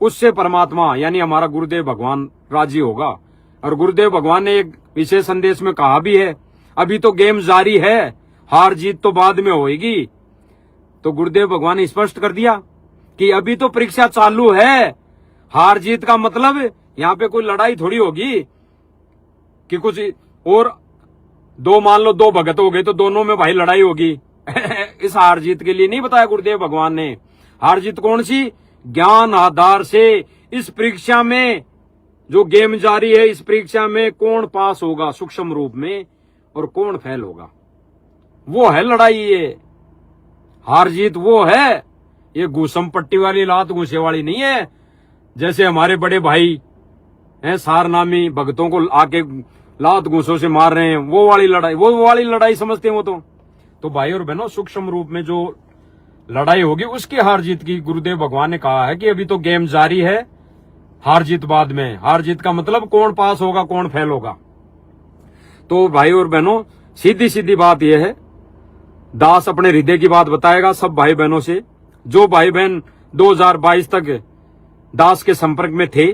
उससे परमात्मा यानी हमारा गुरुदेव भगवान राजी होगा। और गुरुदेव भगवान ने एक विशेष संदेश में कहा भी है, अभी तो गेम जारी है, हार जीत तो बाद में होएगी। तो गुरुदेव भगवान ने स्पष्ट कर दिया कि अभी तो परीक्षा चालू है। हार जीत का मतलब यहाँ पे कोई लड़ाई थोड़ी होगी कि कुछ और दो, मान लो दो भगत हो गए तो दोनों में भाई लड़ाई होगी। इस हार जीत के लिए नहीं बताया गुरुदेव भगवान ने। हार जीत कौन सी? ज्ञान आधार से इस परीक्षा में जो गेम जारी है, इस परीक्षा में कौन पास होगा सूक्ष्म रूप में और कौन फेल होगा, वो है लड़ाई। ये हार जीत वो है, ये घूसम पट्टी वाली लात घूसे वाली नहीं है। जैसे हमारे बड़े भाई हैं सारनामी भगतों को आके लात घूसों से मार रहे हैं, वो वाली लड़ाई समझते हैं वो तो भाई और बहनों, सूक्ष्म रूप में जो लड़ाई होगी उसकी हार जीत की गुरुदेव भगवान ने कहा है कि अभी तो गेम जारी है, हार जीत बाद में। हार जीत का मतलब कौन पास होगा कौन फेल होगा। तो भाई और बहनों, सीधी सीधी बात यह है, दास अपने हृदय की बात बताएगा सब भाई बहनों से। जो भाई बहन 2022 तक दास के संपर्क में थे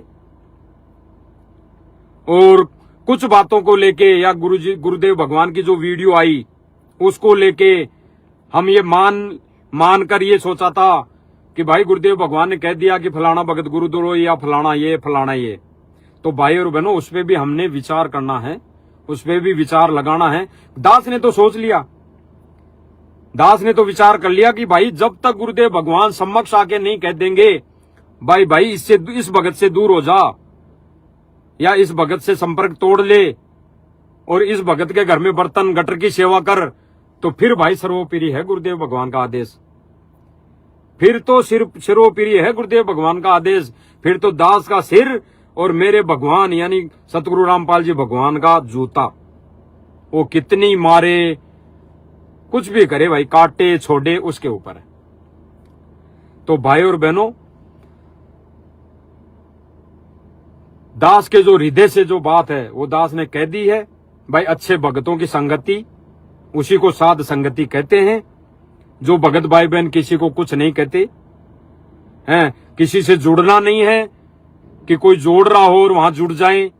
और कुछ बातों को लेके या गुरुदेव भगवान की जो वीडियो आई उसको लेके हम ये मान कर ये सोचा था कि भाई गुरुदेव भगवान ने कह दिया कि फलाना भगत गुरुद्रो या फलाना ये, तो भाई और बहनों उस पे भी हमने विचार करना है, उस पे भी विचार लगाना है। दास ने तो सोच लिया, दास ने तो विचार कर लिया कि भाई जब तक गुरुदेव भगवान समक्ष आके नहीं कह देंगे भाई इस भगत से दूर हो जा या इस भगत से संपर्क तोड़ ले और इस भगत के घर में बर्तन गटर की सेवा कर, तो फिर भाई सर्वोपरि है गुरुदेव भगवान का आदेश। फिर तो सिर्फ सर्वोपरि है गुरुदेव भगवान का आदेश। फिर तो दास का सिर और मेरे भगवान यानी सतगुरु रामपाल जी भगवान का जूता, वो कितनी मारे कुछ भी करे भाई, काटे छोड़े उसके ऊपर है। तो भाई और बहनों, दास के जो हृदय से जो बात है वो दास ने कह दी है भाई। अच्छे भगतों की संगति, उसी को साध संगति कहते हैं। जो भगत भाई बहन किसी को कुछ नहीं कहते हैं, किसी से जुड़ना नहीं है कि कोई जोड़ रहा हो और वहां जुड़ जाएं,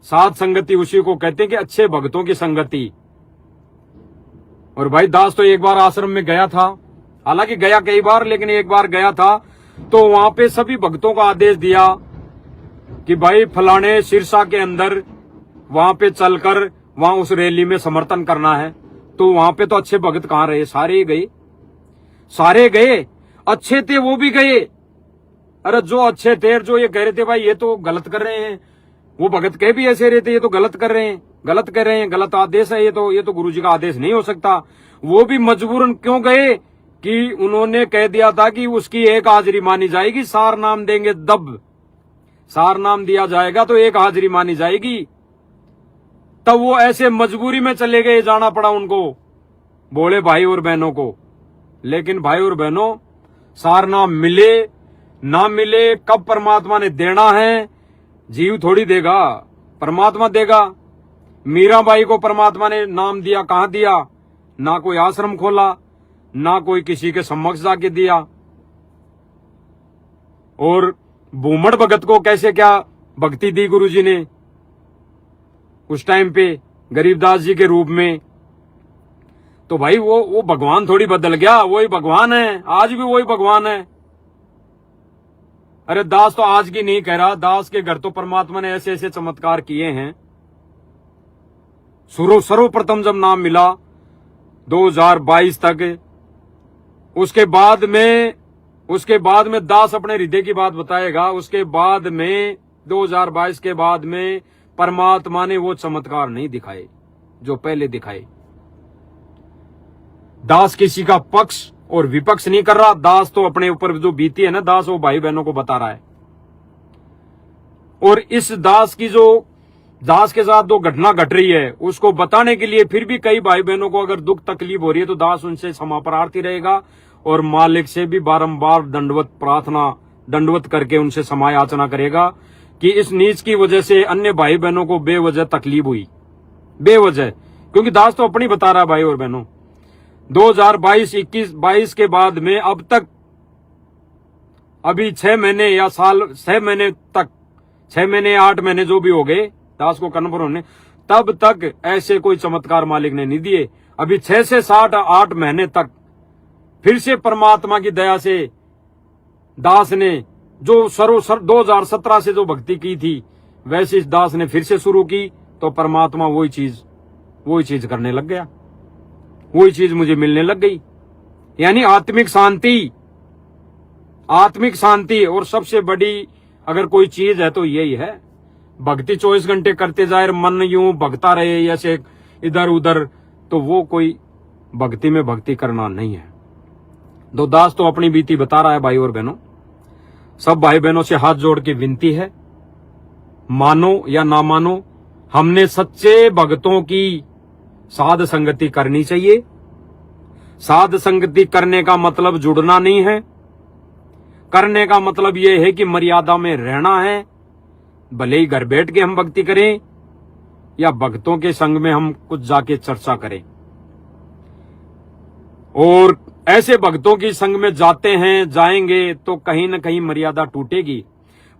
साध संगति उसी को कहते हैं कि अच्छे भगतों की संगति। और भाई दास तो एक बार आश्रम में गया था, हालांकि गया कई बार, लेकिन एक बार गया था तो वहां पे सभी भक्तों का आदेश दिया कि भाई फलाने सिरसा के अंदर वहां पे चलकर वहां उस रैली में समर्थन करना है। तो वहां पे तो अच्छे भगत कहां रहे? सारे गए, अच्छे थे वो भी गए। अरे जो अच्छे थे, जो ये कह रहे थे भाई ये तो गलत कर रहे हैं, वो भगत कह भी ऐसे रहे थे ये तो गलत कर रहे हैं, गलत आदेश है, ये तो गुरुजी का आदेश नहीं हो सकता। वो भी मजबूरन क्यों गए कि उन्होंने कह दिया था कि उसकी एक हाजिरी मानी जाएगी, सार नाम देंगे दब, सार नाम दिया जाएगा तो एक हाजिरी मानी जाएगी। तब वो ऐसे मजबूरी में चले गए, जाना पड़ा उनको, बोले भाई और बहनों को। लेकिन भाई और बहनों, सार नाम मिले ना मिले, कब परमात्मा ने देना है, जीव थोड़ी देगा, परमात्मा देगा। मीराबाई को परमात्मा ने नाम दिया, कहां दिया? ना कोई आश्रम खोला, ना कोई किसी के समक्ष जाके दिया। और भूमड़ भगत को कैसे क्या भक्ति दी गुरुजी ने उस टाइम पे गरीबदास जी के रूप में। तो भाई वो भगवान थोड़ी बदल गया, वही भगवान है, आज भी वही भगवान है। अरे दास तो आज की नहीं कह रहा, दास के घर तो परमात्मा ने ऐसे ऐसे चमत्कार किए हैं। सर्वप्रथम जब नाम मिला 2022 तक, उसके बाद में दास अपने हृदय की बात बताएगा। उसके बाद में 2022 के बाद में परमात्मा ने वो चमत्कार नहीं दिखाए जो पहले दिखाए। दास किसी का पक्ष और विपक्ष नहीं कर रहा, दास तो अपने ऊपर जो बीती है ना, दास वो भाई बहनों को बता रहा है। और इस दास के साथ जो घटना घट रही है उसको बताने के लिए फिर भी कई भाई बहनों को अगर दुख तकलीफ हो रही है तो दास उनसे क्षमा प्रार्थी रहेगा और मालिक से भी बारंबार दंडवत करके उनसे क्षमा याचना करेगा कि इस नीच की वजह से अन्य भाई बहनों को बेवजह तकलीफ हुई, बेवजह। क्योंकि दास तो अपनी बता रहा है भाई और बहनों। 2022 के बाद में अब तक, अभी 6 महीने या साल, 6 महीने तक, 6 महीने 8 महीने जो भी हो गए दास को कन्फर्म होने, तब तक ऐसे कोई चमत्कार मालिक ने नहीं दिए। अभी 6 से 8 महीने तक फिर से परमात्मा की दया से दास ने जो 2017 से जो भक्ति की थी वैसे इस दास ने फिर से शुरू की, तो परमात्मा वही चीज करने लग गया, वही चीज मुझे मिलने लग गई। यानी आत्मिक शांति और सबसे बड़ी अगर कोई चीज है तो यही है। भक्ति 24 घंटे करते जाए, मन यूं भगता रहे ऐसे इधर उधर, तो वो कोई भक्ति में भक्ति करना नहीं है। दो दास तो अपनी बीती बता रहा है। भाई और बहनों, सब भाई बहनों से हाथ जोड़ के विनती है, मानो या ना मानो, हमने सच्चे भक्तों की साध संगति करनी चाहिए। साध संगति करने का मतलब जुड़ना नहीं है, करने का मतलब यह है कि मर्यादा में रहना है। भले ही घर बैठ के हम भक्ति करें या भक्तों के संग में हम कुछ जाके चर्चा करें। और ऐसे भक्तों की संग में जाएंगे तो कहीं न कहीं मर्यादा टूटेगी।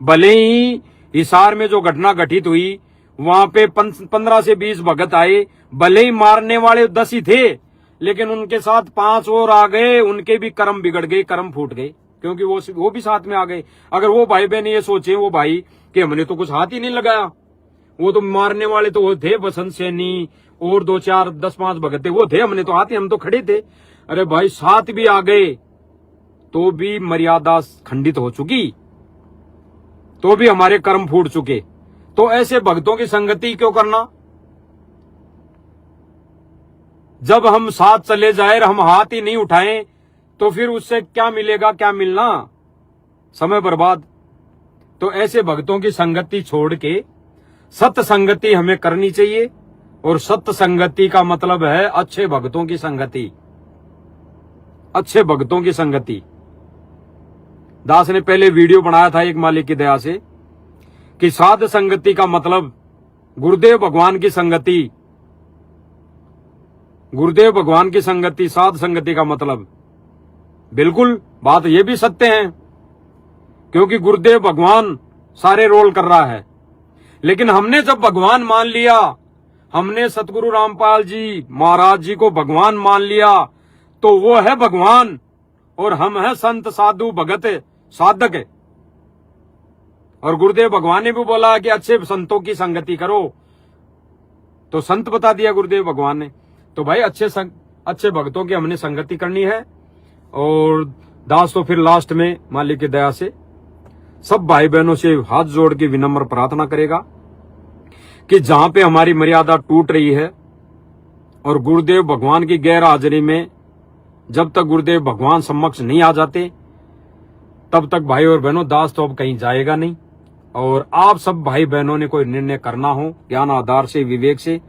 भले ही हिसार में जो घटना घटित हुई वहां पे 15 से 20 भगत आए, भले ही मारने वाले 10 ही थे, लेकिन उनके साथ 5 और आ गए, उनके भी कर्म बिगड़ गए, कर्म फूट गए, क्योंकि वो भी साथ में आ गए। अगर वो भाई बहन ये सोचे वो भाई कि हमने तो कुछ हाथ ही नहीं लगाया, वो तो मारने वाले तो वो थे, बसंत सैनी और 2 4 10 5 भगत थे, वो थे, हमने तो हाथ ही, हम तो खड़े थे। अरे भाई साथ भी आ गए तो भी मर्यादा खंडित हो चुकी, तो भी हमारे कर्म फूट चुके। तो ऐसे भक्तों की संगति क्यों करना? जब हम साथ चले जाए, हम हाथ ही नहीं उठाएं, तो फिर उससे क्या मिलेगा, क्या मिलना, समय बर्बाद। तो ऐसे भक्तों की संगति छोड़ के सत्य संगति हमें करनी चाहिए। और सत्य संगति का मतलब है अच्छे भक्तों की संगति, अच्छे भक्तों की संगति। दास ने पहले वीडियो बनाया था एक मालिक की दया से कि साध संगति का मतलब गुरुदेव भगवान की संगति, गुरुदेव भगवान की संगति, साध संगति का मतलब। बिल्कुल बात ये भी सत्य है, क्योंकि गुरुदेव भगवान सारे रोल कर रहा है। लेकिन हमने जब भगवान मान लिया, हमने सतगुरु रामपाल जी महाराज जी को भगवान मान लिया, तो वो है भगवान और हम है संत साधु भगत साधक। और गुरुदेव भगवान ने भी बोला कि अच्छे संतों की संगति करो, तो संत बता दिया गुरुदेव भगवान ने। तो भाई अच्छे भक्तों की हमने संगति करनी है। और दास तो फिर लास्ट में मालिक की दया से सब भाई बहनों से हाथ जोड़ के विनम्र प्रार्थना करेगा कि जहां पे हमारी मर्यादा टूट रही है और गुरुदेव भगवान की गैर हाजिरी में जब तक गुरुदेव भगवान समक्ष नहीं आ जाते तब तक भाई और बहनों दास तो अब कहीं जाएगा नहीं। और आप सब भाई बहनों ने कोई निर्णय करना हो ज्ञान आधार से, विवेक से,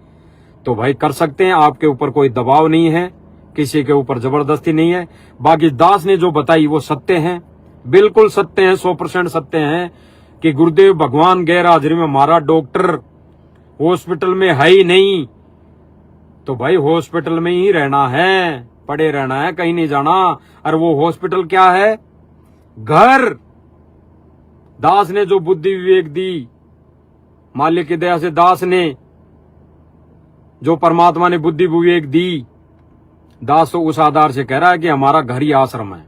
तो भाई कर सकते हैं। आपके ऊपर कोई दबाव नहीं है, किसी के ऊपर जबरदस्ती नहीं है। बाकी दास ने जो बताई वो सत्य है, बिल्कुल सत्य है, 100% सत्य है कि गुरुदेव भगवान गैर हाजिरी में हमारा डॉक्टर हॉस्पिटल में है ही नहीं, तो भाई हॉस्पिटल में ही रहना है, पड़े रहना है, कहीं नहीं जाना। और वो हॉस्पिटल क्या है? घर। दास ने जो बुद्धि विवेक दी, मालिक की दया से दास ने जो परमात्मा ने बुद्धि विवेक दी, दास तो उस आधार से कह रहा है कि हमारा घर ही आश्रम है।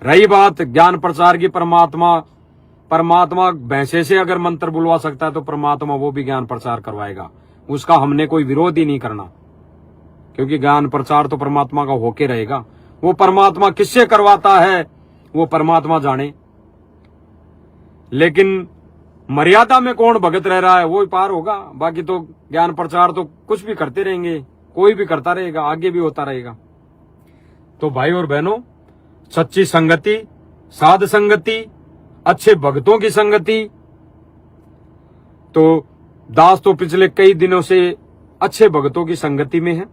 रही बात ज्ञान प्रचार की, परमात्मा भैंसे से अगर मंत्र बुलवा सकता है तो परमात्मा वो भी ज्ञान प्रचार करवाएगा, उसका हमने कोई विरोध ही नहीं करना, क्योंकि ज्ञान प्रचार तो परमात्मा का होके रहेगा। वो परमात्मा किससे करवाता है वो परमात्मा जाने, लेकिन मर्यादा में कौन भगत रह रहा है वो पार होगा। बाकी तो ज्ञान प्रचार तो कुछ भी करते रहेंगे, कोई भी करता रहेगा, आगे भी होता रहेगा। तो भाई और बहनों, सच्ची संगति, साध संगति, अच्छे भक्तों की संगति। तो दास तो पिछले कई दिनों से अच्छे भक्तों की संगति में है।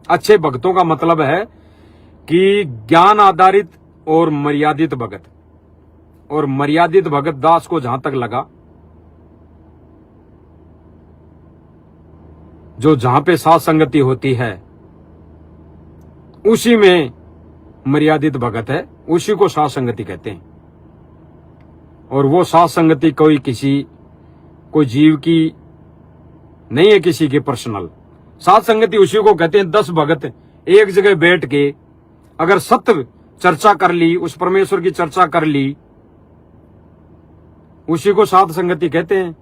अच्छे भक्तों का मतलब है कि ज्ञान आधारित और मर्यादित भगत। और मर्यादित भगत दास को जहां तक लगा, जो जहां पे साथ संगति होती है उसी में मर्यादित भगत है, उसी को साथ संगति कहते हैं। और वो साथ संगति कोई जीव की नहीं है, किसी के पर्सनल। साथ संगति उसी को कहते हैं 10 भगत एक जगह बैठ के अगर चर्चा कर ली, उस परमेश्वर की चर्चा कर ली, उसी को साध संगति कहते हैं।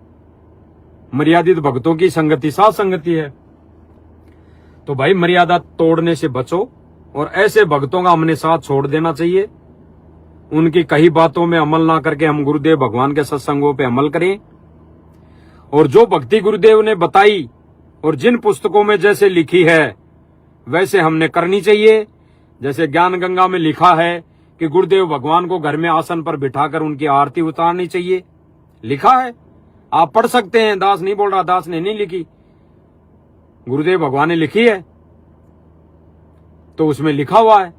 मर्यादित भक्तों की संगति साध संगति है। तो भाई मर्यादा तोड़ने से बचो और ऐसे भक्तों का हमने साथ छोड़ देना चाहिए। उनकी कही बातों में अमल ना करके हम गुरुदेव भगवान के सत्संगों पे अमल करें। और जो भक्ति गुरुदेव ने बताई और जिन पुस्तकों में जैसे लिखी है वैसे हमने करनी चाहिए। जैसे ज्ञान गंगा में लिखा है कि गुरुदेव भगवान को घर में आसन पर बिठाकर उनकी आरती उतारनी चाहिए, लिखा है, आप पढ़ सकते हैं। दास नहीं बोल रहा, दास ने नहीं लिखी, गुरुदेव भगवान ने लिखी है, तो उसमें लिखा हुआ है।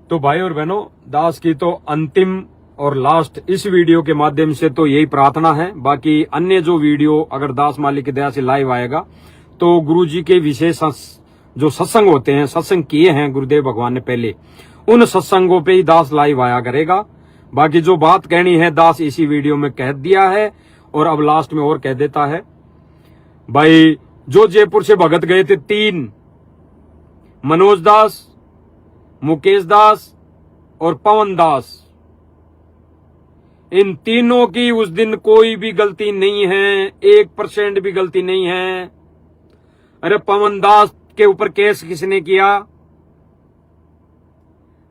तो भाई और बहनों, दास की तो अंतिम और लास्ट इस वीडियो के माध्यम से तो यही प्रार्थना है। बाकी अन्य जो वीडियो अगर दास मालिक की दया से लाइव आएगा तो गुरुजी के विशेष जो सत्संग होते हैं, सत्संग किए हैं गुरुदेव भगवान ने पहले, उन सत्संगों पे ही दास लाइव आया करेगा। बाकी जो बात कहनी है दास इसी वीडियो में कह दिया है और अब लास्ट में और कह देता है। भाई जो जयपुर से भगत गए थे 3, मनोज दास, मुकेश दास और पवन दास, इन तीनों की उस दिन कोई भी गलती नहीं है, 1% भी गलती नहीं है। अरे पवन दास के ऊपर केस किसने किया?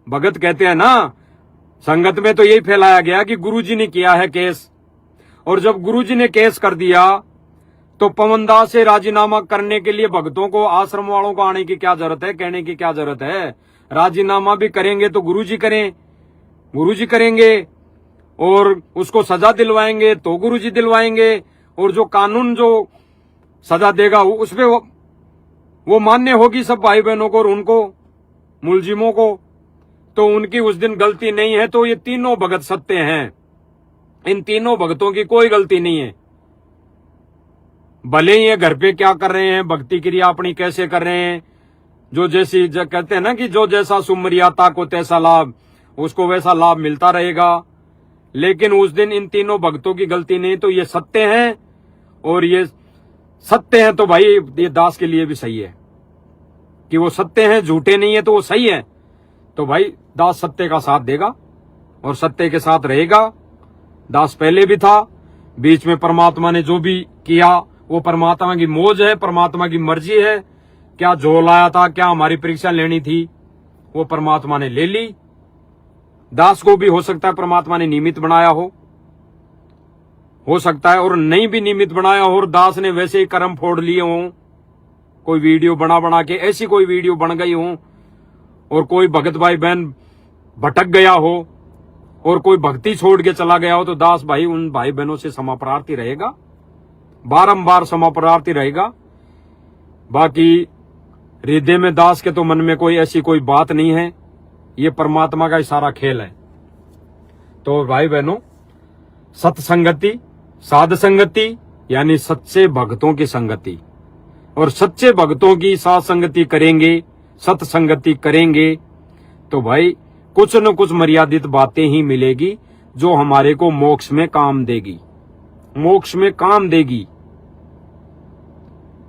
भगत कहते हैं ना, संगत में तो यही फैलाया गया कि गुरुजी ने किया है केस। और जब गुरुजी ने केस कर दिया तो पवन दास से राजीनामा करने के लिए भक्तों को, आश्रम वालों को आने की क्या जरूरत है, कहने की क्या जरूरत है? राजीनामा भी करेंगे तो गुरुजी करें, गुरुजी करेंगे, और उसको सजा दिलवाएंगे तो गुरुजी दिलवाएंगे, और जो कानून जो सजा देगा उसपे वो मान्य होगी सब भाई बहनों को और उनको मुलजिमों को। तो उनकी उस दिन गलती नहीं है। तो ये तीनों भगत सत्य हैं, इन तीनों भगतों की कोई गलती नहीं है। भले ही ये घर पे क्या कर रहे हैं, भक्ति क्रिया अपनी कैसे कर रहे हैं, जो जैसी कहते हैं ना कि जो जैसा सुमर्याता को तैसा लाभ, उसको वैसा लाभ मिलता रहेगा। लेकिन उस दिन इन तीनों भक्तों की गलती नहीं। तो ये सत्य है, और ये सत्य है तो भाई ये दास के लिए भी सही है कि वो सत्य है, झूठे नहीं है तो वो सही है। तो भाई दास सत्य का साथ देगा और सत्य के साथ रहेगा। दास पहले भी था, बीच में परमात्मा ने जो भी किया वो परमात्मा की मौज है, परमात्मा की मर्जी है। क्या झोल आया था, क्या हमारी परीक्षा लेनी थी, वो परमात्मा ने ले ली। दास को भी हो सकता है परमात्मा ने निमित्त बनाया हो सकता है, और नहीं भी निमित्त बनाया हो और दास ने वैसे ही कर्म फोड़ लिए हों, कोई वीडियो बना के ऐसी कोई वीडियो बन गई हो, और कोई भगत भाई बहन भटक गया हो और कोई भक्ति छोड़ के चला गया हो, तो दास भाई उन भाई बहनों से क्षमा प्रार्थी रहेगा, बारंबार क्षमा प्रार्थी रहेगा। बाकी हृदय में दास के तो मन में कोई ऐसी कोई बात नहीं है, ये परमात्मा का इशारा खेल है। तो भाई बहनों, सत्संगति, साध संगति यानी सच्चे भक्तों की संगति, और सच्चे भक्तों की साथ संगति करेंगे, सत्संगति करेंगे तो भाई कुछ न कुछ मर्यादित बातें ही मिलेगी जो हमारे को मोक्ष में काम देगी, मोक्ष में काम देगी।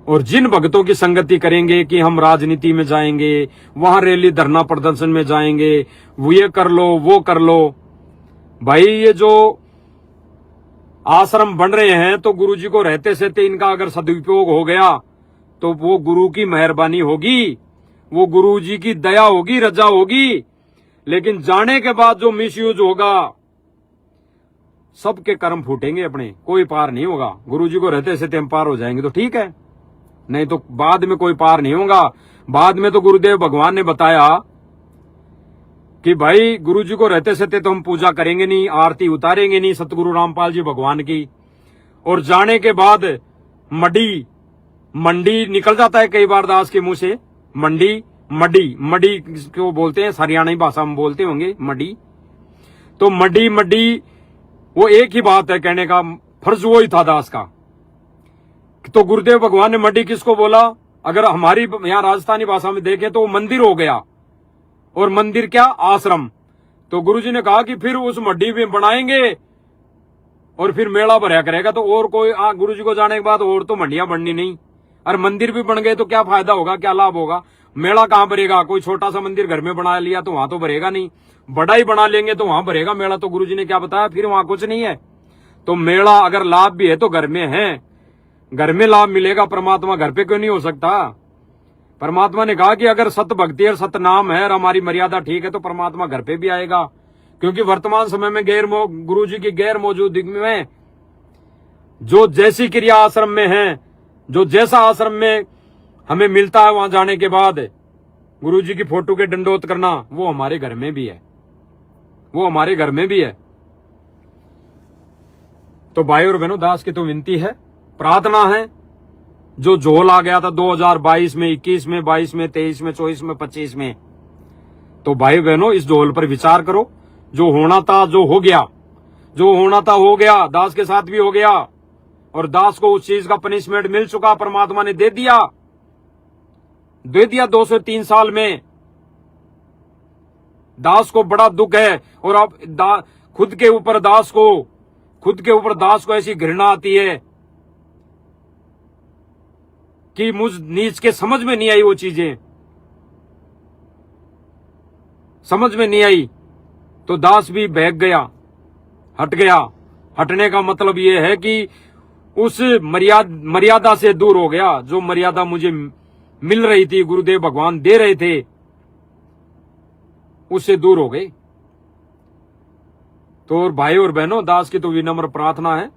और जिन भक्तों की संगति करेंगे कि हम राजनीति में जाएंगे, वहां रैली धरना प्रदर्शन में जाएंगे, वो ये कर लो वो कर लो, भाई ये जो आश्रम बन रहे हैं तो गुरुजी को रहते सहते इनका अगर सदुपयोग हो गया तो वो गुरु की मेहरबानी होगी, वो गुरुजी की दया होगी, रजा होगी। लेकिन जाने के बाद जो मिसयूज होगा, सबके कर्म फूटेंगे अपने, कोई पार नहीं होगा। गुरुजी को रहते सहते हम पार हो जाएंगे तो ठीक है, नहीं तो बाद में कोई पार नहीं होगा। बाद में तो गुरुदेव भगवान ने बताया कि भाई गुरुजी को रहते सहते तो हम पूजा करेंगे नहीं, आरती उतारेंगे नहीं सतगुरु रामपाल जी भगवान की। और जाने के बाद मंडी निकल जाता है कई बार दास के मुंह से, मडी क्यों बोलते हैं, हरियाणवी भाषा में बोलते होंगे मडी। तो मडी वो एक ही बात है, कहने का फर्ज वो ही था दास का। तो गुरुदेव भगवान ने मडी किसको बोला? अगर हमारी यहाँ राजस्थानी भाषा में देखें तो मंदिर हो गया, और मंदिर क्या, आश्रम। तो गुरुजी ने कहा कि फिर उस मड्डी में बनाएंगे और फिर मेला भरा करेगा। तो और कोई गुरुजी को जाने के बाद और तो मंडियां बननी नहीं, और मंदिर भी बन गए तो क्या फायदा होगा, क्या लाभ होगा? मेला कहाँ भरेगा? कोई छोटा सा मंदिर घर में बना लिया तो वहां तो भरेगा नहीं, बड़ा ही बना लेंगे तो वहां भरेगा मेला। तो गुरुजी ने क्या बताया, फिर वहां कुछ नहीं है। तो मेला अगर लाभ भी है तो घर में है, घर में लाभ मिलेगा, परमात्मा घर पे क्यों नहीं हो सकता? परमात्मा ने कहा कि अगर सत भक्ति और सत नाम है और हमारी मर्यादा ठीक है तो परमात्मा घर पे भी आएगा। क्योंकि वर्तमान समय में गुरुजी की गैर मौजूदगी में जो जैसी क्रिया आश्रम में है, जो जैसा आश्रम में हमें मिलता है वहां जाने के बाद गुरुजी की फोटो के दंडोत करना, वो हमारे घर में भी है, वो हमारे घर में भी है। तो भाई और बहनों, दास की तो विनती है, प्रार्थना है, जो झोल आ गया था 2022 में, 21 में, 22 में, 23 में, 24 में, 25 में, तो भाई बहनों इस झोल पर विचार करो। जो होना था जो हो गया, जो होना था हो गया, दास के साथ भी हो गया, और दास को उस चीज का पनिशमेंट मिल चुका, परमात्मा ने दे दिया 203 साल में। दास को बड़ा दुख है, और अब खुद के ऊपर दास को ऐसी घृणा आती है कि मुझ नीच के समझ में नहीं आई, वो चीजें समझ में नहीं आई, तो दास भी बहक गया, हट गया। हटने का मतलब ये है कि उस मर्यादा से दूर हो गया। जो मर्यादा मुझे मिल रही थी, गुरुदेव भगवान दे रहे थे, उससे दूर हो गए। तो भाई और बहनों, दास की तो विनम्र प्रार्थना है,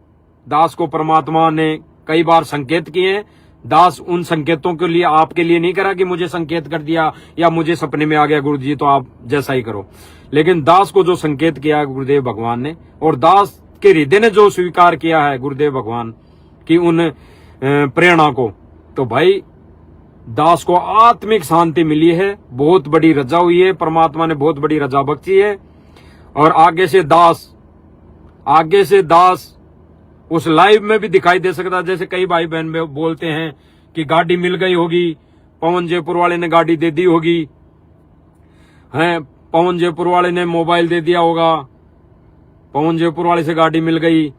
दास को परमात्मा ने कई बार संकेत किए हैं। दास उन संकेतों के लिए आपके लिए नहीं करा कि मुझे संकेत कर दिया या मुझे सपने में आ गया गुरुजी तो आप जैसा ही करो, लेकिन दास को जो संकेत किया है गुरुदेव भगवान ने, और दास के हृदय ने जो स्वीकार किया है गुरुदेव भगवान की उन प्रेरणा को, तो भाई दास को आत्मिक शांति मिली है, बहुत बड़ी रजा हुई है, परमात्मा ने बहुत बड़ी रजा बख्शी है। और आगे से दास उस लाइव में भी दिखाई दे सकता है। जैसे कई भाई बहन में बोलते हैं कि गाड़ी मिल गई होगी, पवन जयपुर वाले ने गाड़ी दे दी होगी, हैं, पवन जयपुर वाले ने मोबाइल दे दिया होगा, पवन जयपुर वाले से गाड़ी मिल गई।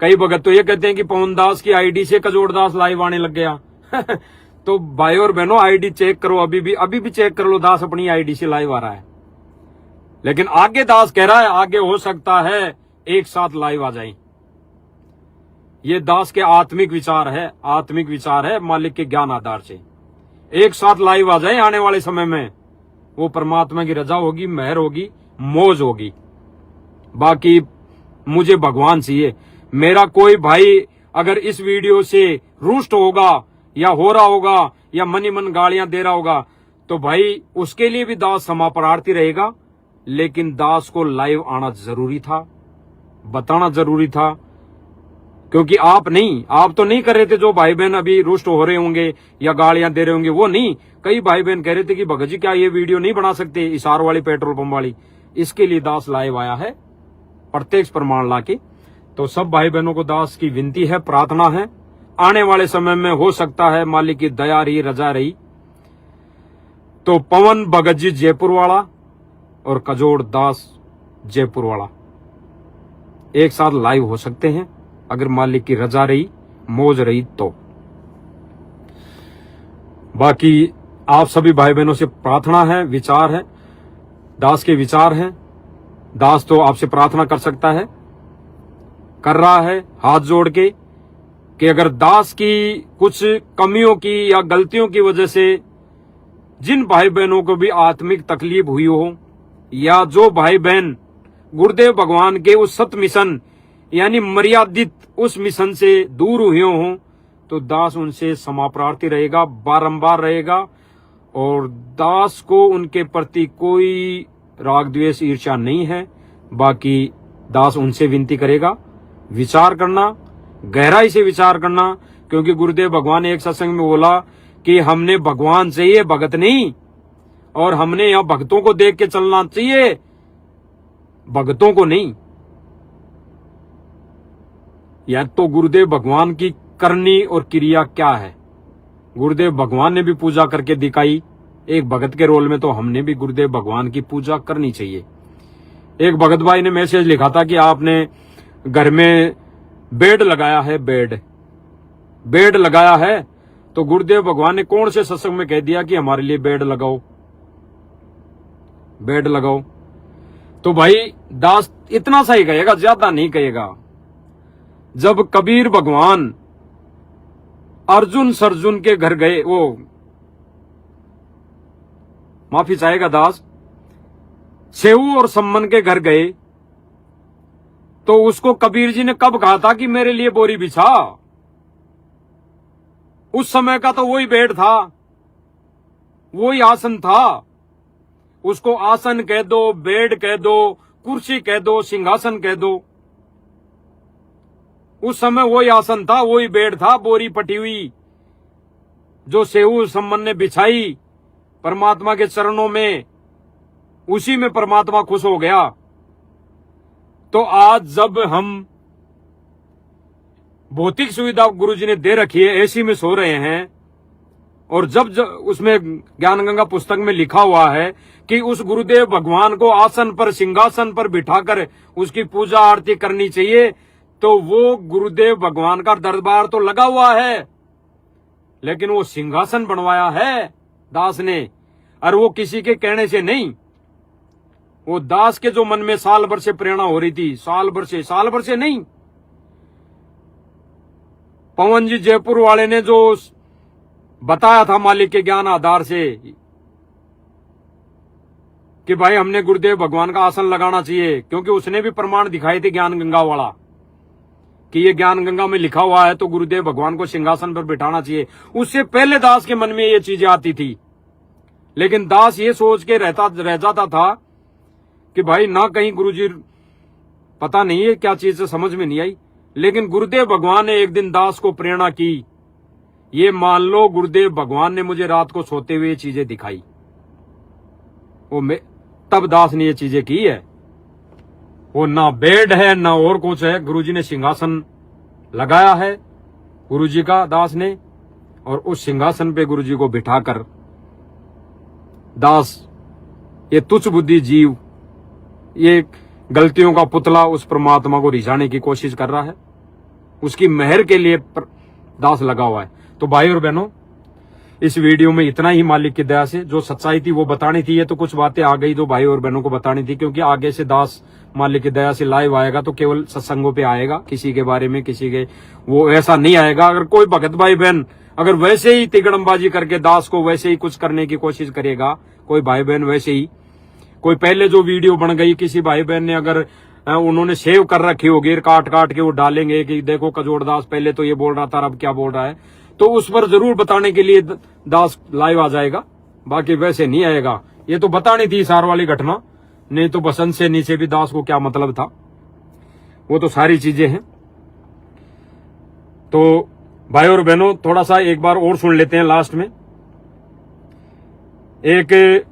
कई भगत तो ये कहते हैं कि पवन दास की आईडी से कजोड़ दास लाइव आने लग गया। तो भाई और बहनों, आईडी चेक करो, अभी भी चेक कर लो, दास अपनी आईडी से लाइव आ रहा है। लेकिन आगे दास कह रहा है, आगे हो सकता है एक साथ लाइव आ जाए। ये दास के आत्मिक विचार है मालिक के ज्ञान आधार से, एक साथ लाइव आ जाए आने वाले समय में। वो परमात्मा की रजा होगी, मेहर होगी, मौज होगी। बाकी मुझे भगवान चाहिए। मेरा कोई भाई अगर इस वीडियो से रुष्ट होगा या हो रहा होगा या मन ही मन गालियां दे रहा होगा, तो भाई उसके लिए भी दास क्षमा प्रार्थी रहेगा। लेकिन दास को लाइव आना जरूरी था, बताना जरूरी था, क्योंकि आप तो नहीं कर रहे थे। जो भाई बहन अभी रुष्ट हो रहे होंगे या गालियां दे रहे होंगे, वो नहीं। कई भाई बहन कह रहे थे कि भगत जी क्या ये वीडियो नहीं बना सकते, इसार वाली पेट्रोल पंप वाली। इसके लिए दास लाइव आया है, प्रत्यक्ष प्रमाण लाके। तो सब भाई बहनों को दास की विनती है, प्रार्थना है, आने वाले समय में हो सकता है मालिक की दया रही, रजा रही, तो पवन भगत जी जयपुर वाला और कजोड़ दास जयपुर वाला एक साथ लाइव हो सकते हैं, अगर मालिक की रजा रही, मौज रही तो। बाकी आप सभी भाई बहनों से प्रार्थना है, विचार है, दास के विचार हैं। दास तो आपसे प्रार्थना कर सकता है, कर रहा है हाथ जोड़ के, कि अगर दास की कुछ कमियों की या गलतियों की वजह से जिन भाई बहनों को भी आत्मिक तकलीफ हुई हो, या जो भाई बहन गुरुदेव भगवान के उस सत मिशन यानी मर्यादित उस मिशन से दूर हुए हों, तो दास उनसे क्षमा प्रार्थी रहेगा, बारंबार रहेगा। और दास को उनके प्रति कोई राग द्वेष ईर्ष्या नहीं है। बाकी दास उनसे विनती करेगा, विचार करना, गहराई से विचार करना, क्योंकि गुरुदेव भगवान ने एक सत्संग में बोला कि हमने भगवान चाहिए, भगत नहीं, और हमने यहां भक्तों को देख के चलना चाहिए, भगतों को नहीं। या तो गुरुदेव भगवान की करनी और क्रिया क्या है, गुरुदेव भगवान ने भी पूजा करके दिखाई एक भगत के रोल में, तो हमने भी गुरुदेव भगवान की पूजा करनी चाहिए। एक भगत भाई ने मैसेज लिखा था कि आपने घर में बेड लगाया है, बेड लगाया है, तो गुरुदेव भगवान ने कौन से सत्संग में कह दिया कि हमारे लिए बेड लगाओ, बेड लगाओ? तो भाई दास इतना सा ही कहेगा, ज्यादा नहीं कहेगा। जब कबीर भगवान अर्जुन सरजुन के घर गए, वो माफी चाहेगा दास, सेऊ और सम्मन के घर गए, तो उसको कबीर जी ने कब कहा था कि मेरे लिए बोरी बिछा? उस समय का तो वही बेड था, वही आसन था। उसको आसन कह दो, बेड कह दो, कुर्सी कह दो, सिंहासन कह दो। उस समय वही आसन था, वही बेड था, बोरी पटी हुई जो सेऊ सम्मन ने बिछाई परमात्मा के चरणों में, उसी में परमात्मा खुश हो गया। तो आज जब हम भौतिक सुविधा गुरुजी ने दे रखी है, एसी में सो रहे हैं, और जब उसमें ज्ञान गंगा पुस्तक में लिखा हुआ है कि उस गुरुदेव भगवान को आसन पर, सिंहासन पर बिठाकर उसकी पूजा आरती करनी चाहिए, तो वो गुरुदेव भगवान का दरबार तो लगा हुआ है, लेकिन वो सिंहासन बनवाया है दास ने, और वो किसी के कहने से नहीं। वो दास के जो मन में साल भर से प्रेरणा हो रही थी, साल भर से नहीं, पवन जी जयपुर वाले ने जो बताया था मालिक के ज्ञान आधार से कि भाई हमने गुरुदेव भगवान का आसन लगाना चाहिए, क्योंकि उसने भी प्रमाण दिखाए थे ज्ञान गंगा वाला कि ये ज्ञान गंगा में लिखा हुआ है, तो गुरुदेव भगवान को सिंहासन पर बिठाना चाहिए। उससे पहले दास के मन में ये चीजें आती थी, लेकिन दास ये सोच के रह जाता था कि भाई ना कहीं गुरुजी, पता नहीं है क्या चीज से समझ में नहीं आई। लेकिन गुरुदेव भगवान ने एक दिन दास को प्रेरणा की, ये मान लो गुरुदेव भगवान ने मुझे रात को सोते हुए ये चीजें दिखाई, तब दास ने ये चीजें की है। वो ना बेड है ना और कुछ है, गुरुजी ने सिंहासन लगाया है गुरुजी का, दास ने, और उस सिंहासन पे गुरुजी को बिठाकर दास ये तुच्छ बुद्धि जीव, ये गलतियों का पुतला उस परमात्मा को रिझाने की कोशिश कर रहा है, उसकी मेहर के लिए दास लगा हुआ है। तो भाई और बहनों, इस वीडियो में इतना ही मालिक की दया से, जो सच्चाई थी वो बतानी थी। ये तो कुछ बातें आ गई जो भाई और बहनों को बतानी थी, क्योंकि आगे से दास मालिक की दया से लाइव आएगा तो केवल सत्संगों पे आएगा, किसी के बारे में किसी के वो ऐसा नहीं आएगा। अगर कोई भगत भाई बहन अगर वैसे ही तिगड़मबाजी करके दास को वैसे ही कुछ करने की कोशिश करेगा, कोई भाई बहन वैसे ही, कोई पहले जो वीडियो बन गई किसी भाई बहन ने अगर उन्होंने सेव कर रखी होगी, काट काट के वो डालेंगे कि देखो कजोड़ दास पहले तो ये बोल रहा था अब क्या बोल रहा है, तो उस पर जरूर बताने के लिए दास लाइव आ जाएगा, बाकी वैसे नहीं आएगा। ये तो बतानी थी सार वाली घटना, नहीं तो बसंत से नीचे भी दास को क्या मतलब था, वो तो सारी चीजें हैं। तो भाई और बहनों, थोड़ा सा एक बार और सुन लेते हैं लास्ट में। एक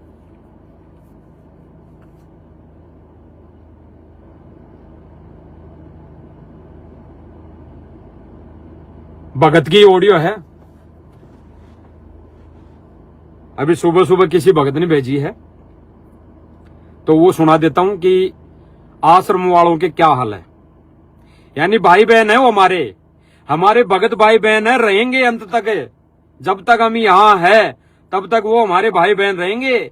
भगत की ऑडियो है, अभी सुबह सुबह किसी भगत ने भेजी है, तो वो सुना देता हूं कि आश्रम वालों के क्या हाल है। यानी भाई बहन है वो, हमारे भगत भाई बहन है, रहेंगे अंत तक, जब तक हम यहाँ है तब तक वो हमारे भाई बहन रहेंगे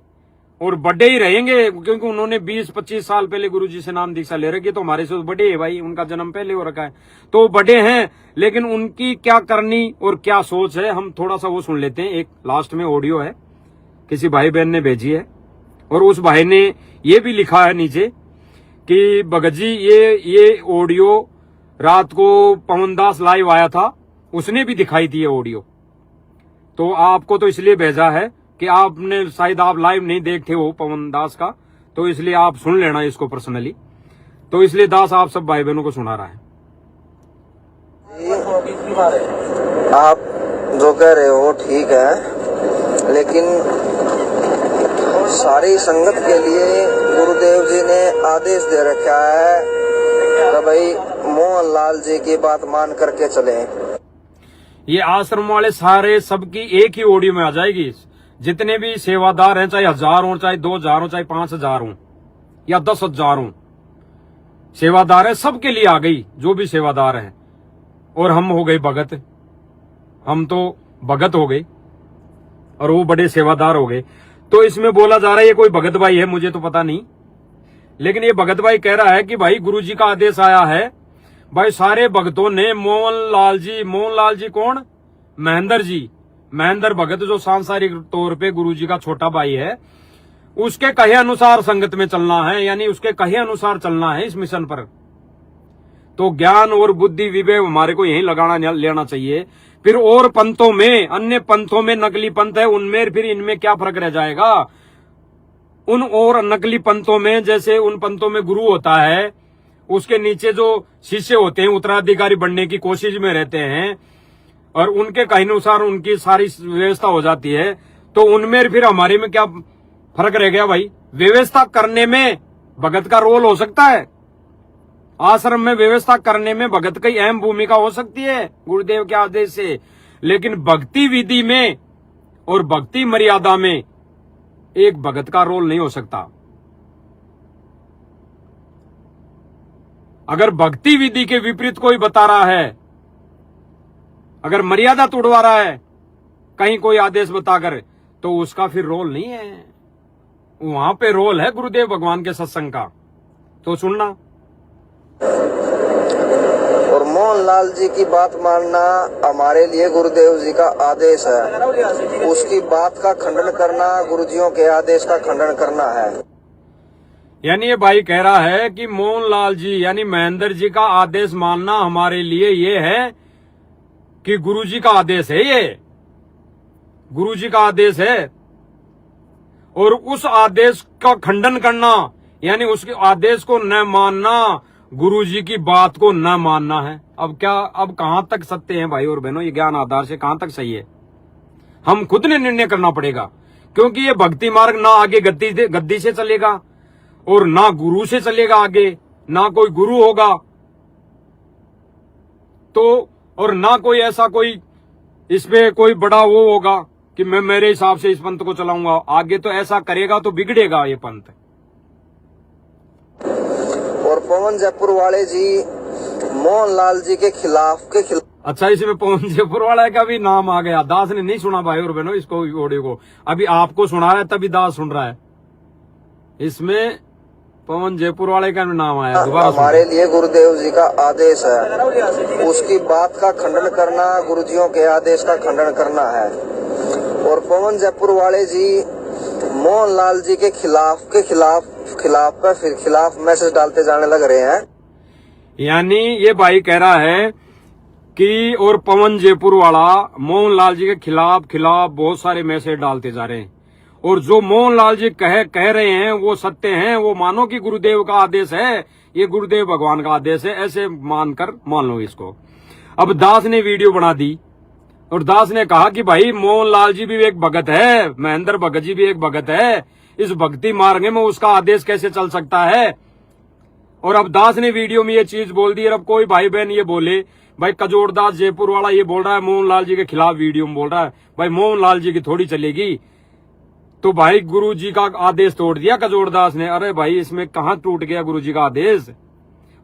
और बड़े ही रहेंगे, क्योंकि उन्होंने 20-25 साल पहले गुरुजी से नाम दीक्षा ले रखी, तो हमारे से बड़े है भाई, उनका जन्म पहले हो रखा है, तो बड़े हैं। लेकिन उनकी क्या करनी और क्या सोच है, हम थोड़ा सा वो सुन लेते हैं। एक लास्ट में ऑडियो है, किसी भाई बहन ने भेजी है, और उस भाई ने ये भी लिखा है नीचे कि भगत जी ये ऑडियो रात को पवन दास लाइव आया था, उसने भी दिखाई थी ये ऑडियो, तो आपको तो इसलिए भेजा है कि आपने शायद आप लाइव नहीं देखते हो पवन दास का, तो इसलिए आप सुन लेना इसको पर्सनली। तो इसलिए दास आप सब भाई बहनों को सुना रहा है। आप जो कह रहे हो ठीक है, लेकिन सारी संगत के लिए गुरुदेव जी ने आदेश दे रखा है कि भाई मोहन लाल जी की बात मान करके चले। ये आश्रम वाले सारे सबकी एक ही ऑडियो में आ जाएगी, जितने भी सेवादार हैं, चाहे 1000 हो, चाहे 2000 हो, चाहे 5000 हो या 10,000 हो, सेवादार है, सबके लिए आ गई, जो भी सेवादार है। और हम हो गए भगत, हम तो भगत हो गए और वो बड़े सेवादार हो गए। तो इसमें बोला जा रहा है ये कोई भगत भाई है, मुझे तो पता नहीं, लेकिन ये भगत भाई कह रहा है कि भाई गुरुजी का आदेश आया है, भाई सारे भगतों ने मोहनलाल जी कौन? महेंद्र भगत जो सांसारिक तौर पे गुरुजी का छोटा भाई है, उसके कहे अनुसार संगत में चलना है, यानी उसके कहे अनुसार चलना है इस मिशन पर। तो ज्ञान और बुद्धि विवेक हमारे को यही लगाना लेना चाहिए। फिर और पंथों में, अन्य पंथों में नकली पंथ है, उनमें फिर इनमें क्या फर्क रह जाएगा? उन और नकली पंथों में, जैसे उन पंथों में गुरु होता है, उसके नीचे जो शिष्य होते हैं उत्तराधिकारी बनने की कोशिश में रहते हैं और उनके कहे अनुसार उनकी सारी व्यवस्था हो जाती है, तो उनमें फिर हमारे में क्या फर्क रह गया भाई? व्यवस्था करने में भगत का रोल हो सकता है, आश्रम में व्यवस्था करने में भगत की अहम भूमिका हो सकती है गुरुदेव के आदेश से, लेकिन भक्ति विधि में और भक्ति मर्यादा में एक भगत का रोल नहीं हो सकता। अगर भक्ति विधि के विपरीत कोई बता रहा है, अगर मर्यादा तोड़वा रहा है कहीं कोई आदेश बताकर, तो उसका फिर रोल नहीं है, वहां पे रोल है गुरुदेव भगवान के सत्संग का। तो सुनना। और मोहनलाल जी की बात मानना हमारे लिए गुरुदेव जी का आदेश है, उसकी बात का खंडन करना गुरुजियों के आदेश का खंडन करना है। यानी ये भाई कह रहा है कि मोहनलाल जी यानी महेंद्र जी का आदेश मानना हमारे लिए ये है कि गुरुजी का आदेश है, ये गुरुजी का आदेश है, और उस आदेश का खंडन करना यानी उसके आदेश को न मानना, गुरुजी की बात को न मानना है। अब क्या, अब कहां तक सत्य है भाई और बहनों? ये ज्ञान आधार से कहां तक सही है, हम खुद ने निर्णय करना पड़ेगा, क्योंकि ये भक्ति मार्ग ना आगे गद्दी से चलेगा और ना गुरु से चलेगा, आगे ना कोई गुरु होगा, तो और ना कोई ऐसा कोई इसमें कोई बड़ा वो होगा कि मैं मेरे हिसाब से इस पंथ को चलाऊंगा। आगे तो ऐसा करेगा तो बिगड़ेगा ये पंथ। और पवन जयपुर वाले जी मोहनलाल जी के खिलाफ अच्छा, इसमें पवन जयपुर वाला का भी नाम आ गया। दास ने नहीं सुना भाई और बहनों इसको, ऑडियो को अभी आपको सुना रहा है तभी दास सुन रहा है। इसमें पवन जयपुर वाले का नाम आया। दोबारा हमारे लिए गुरुदेव जी का आदेश है, उसकी बात का खंडन करना गुरुजियों के आदेश का खंडन करना है। और पवन जयपुर वाले जी मोहनलाल जी के खिलाफ मैसेज डालते जाने लग रहे हैं। यानी ये भाई कह रहा है कि और पवन जयपुर वाला मोहनलाल जी के खिलाफ बहुत सारे मैसेज डालते जा रहे हैं, और जो मोहनलाल जी कह रहे हैं वो सत्य हैं, वो मानो कि गुरुदेव का आदेश है, ये गुरुदेव भगवान का आदेश है, ऐसे मानकर मान लो इसको। अब दास ने वीडियो बना दी और दास ने कहा कि भाई मोहनलाल जी भी एक भगत है, महेंद्र भगत जी भी एक भगत है, इस भक्ति मार्ग में उसका आदेश कैसे चल सकता है? और अब दास ने वीडियो में ये चीज बोल दी। और अब कोई भाई बहन ये बोले भाई कजोड़दास जयपुर वाला ये बोल रहा है मोहनलाल जी के खिलाफ वीडियो में बोल रहा है, भाई मोहनलाल जी की थोड़ी चलेगी, तो भाई गुरु जी का आदेश तोड़ दिया कजोड़दास ने। अरे भाई इसमें कहां टूट गया गुरु जी का आदेश?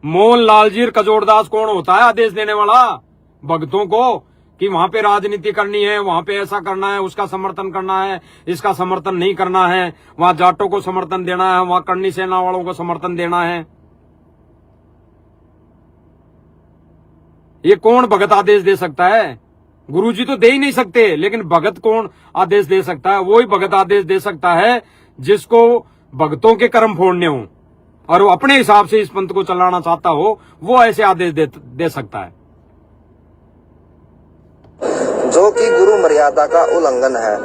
मोहनलाल जी और कजोड़दास कौन होता है आदेश देने वाला भक्तों को कि वहां पे राजनीति करनी है, वहां पे ऐसा करना है, उसका समर्थन करना है, इसका समर्थन नहीं करना है, वहां जाटों को समर्थन देना है, वहां करनी सेना वालों को समर्थन देना है? ये कौन भगत आदेश दे सकता है? गुरुजी तो दे ही नहीं सकते, लेकिन भगत कौन आदेश दे सकता है? वही भगत आदेश दे सकता है जिसको भक्तों के कर्म फोड़ने हो और वो अपने हिसाब से इस पंथ को चलाना चाहता हो, वो ऐसे आदेश दे सकता है, जो कि गुरु मर्यादा का उल्लंघन है।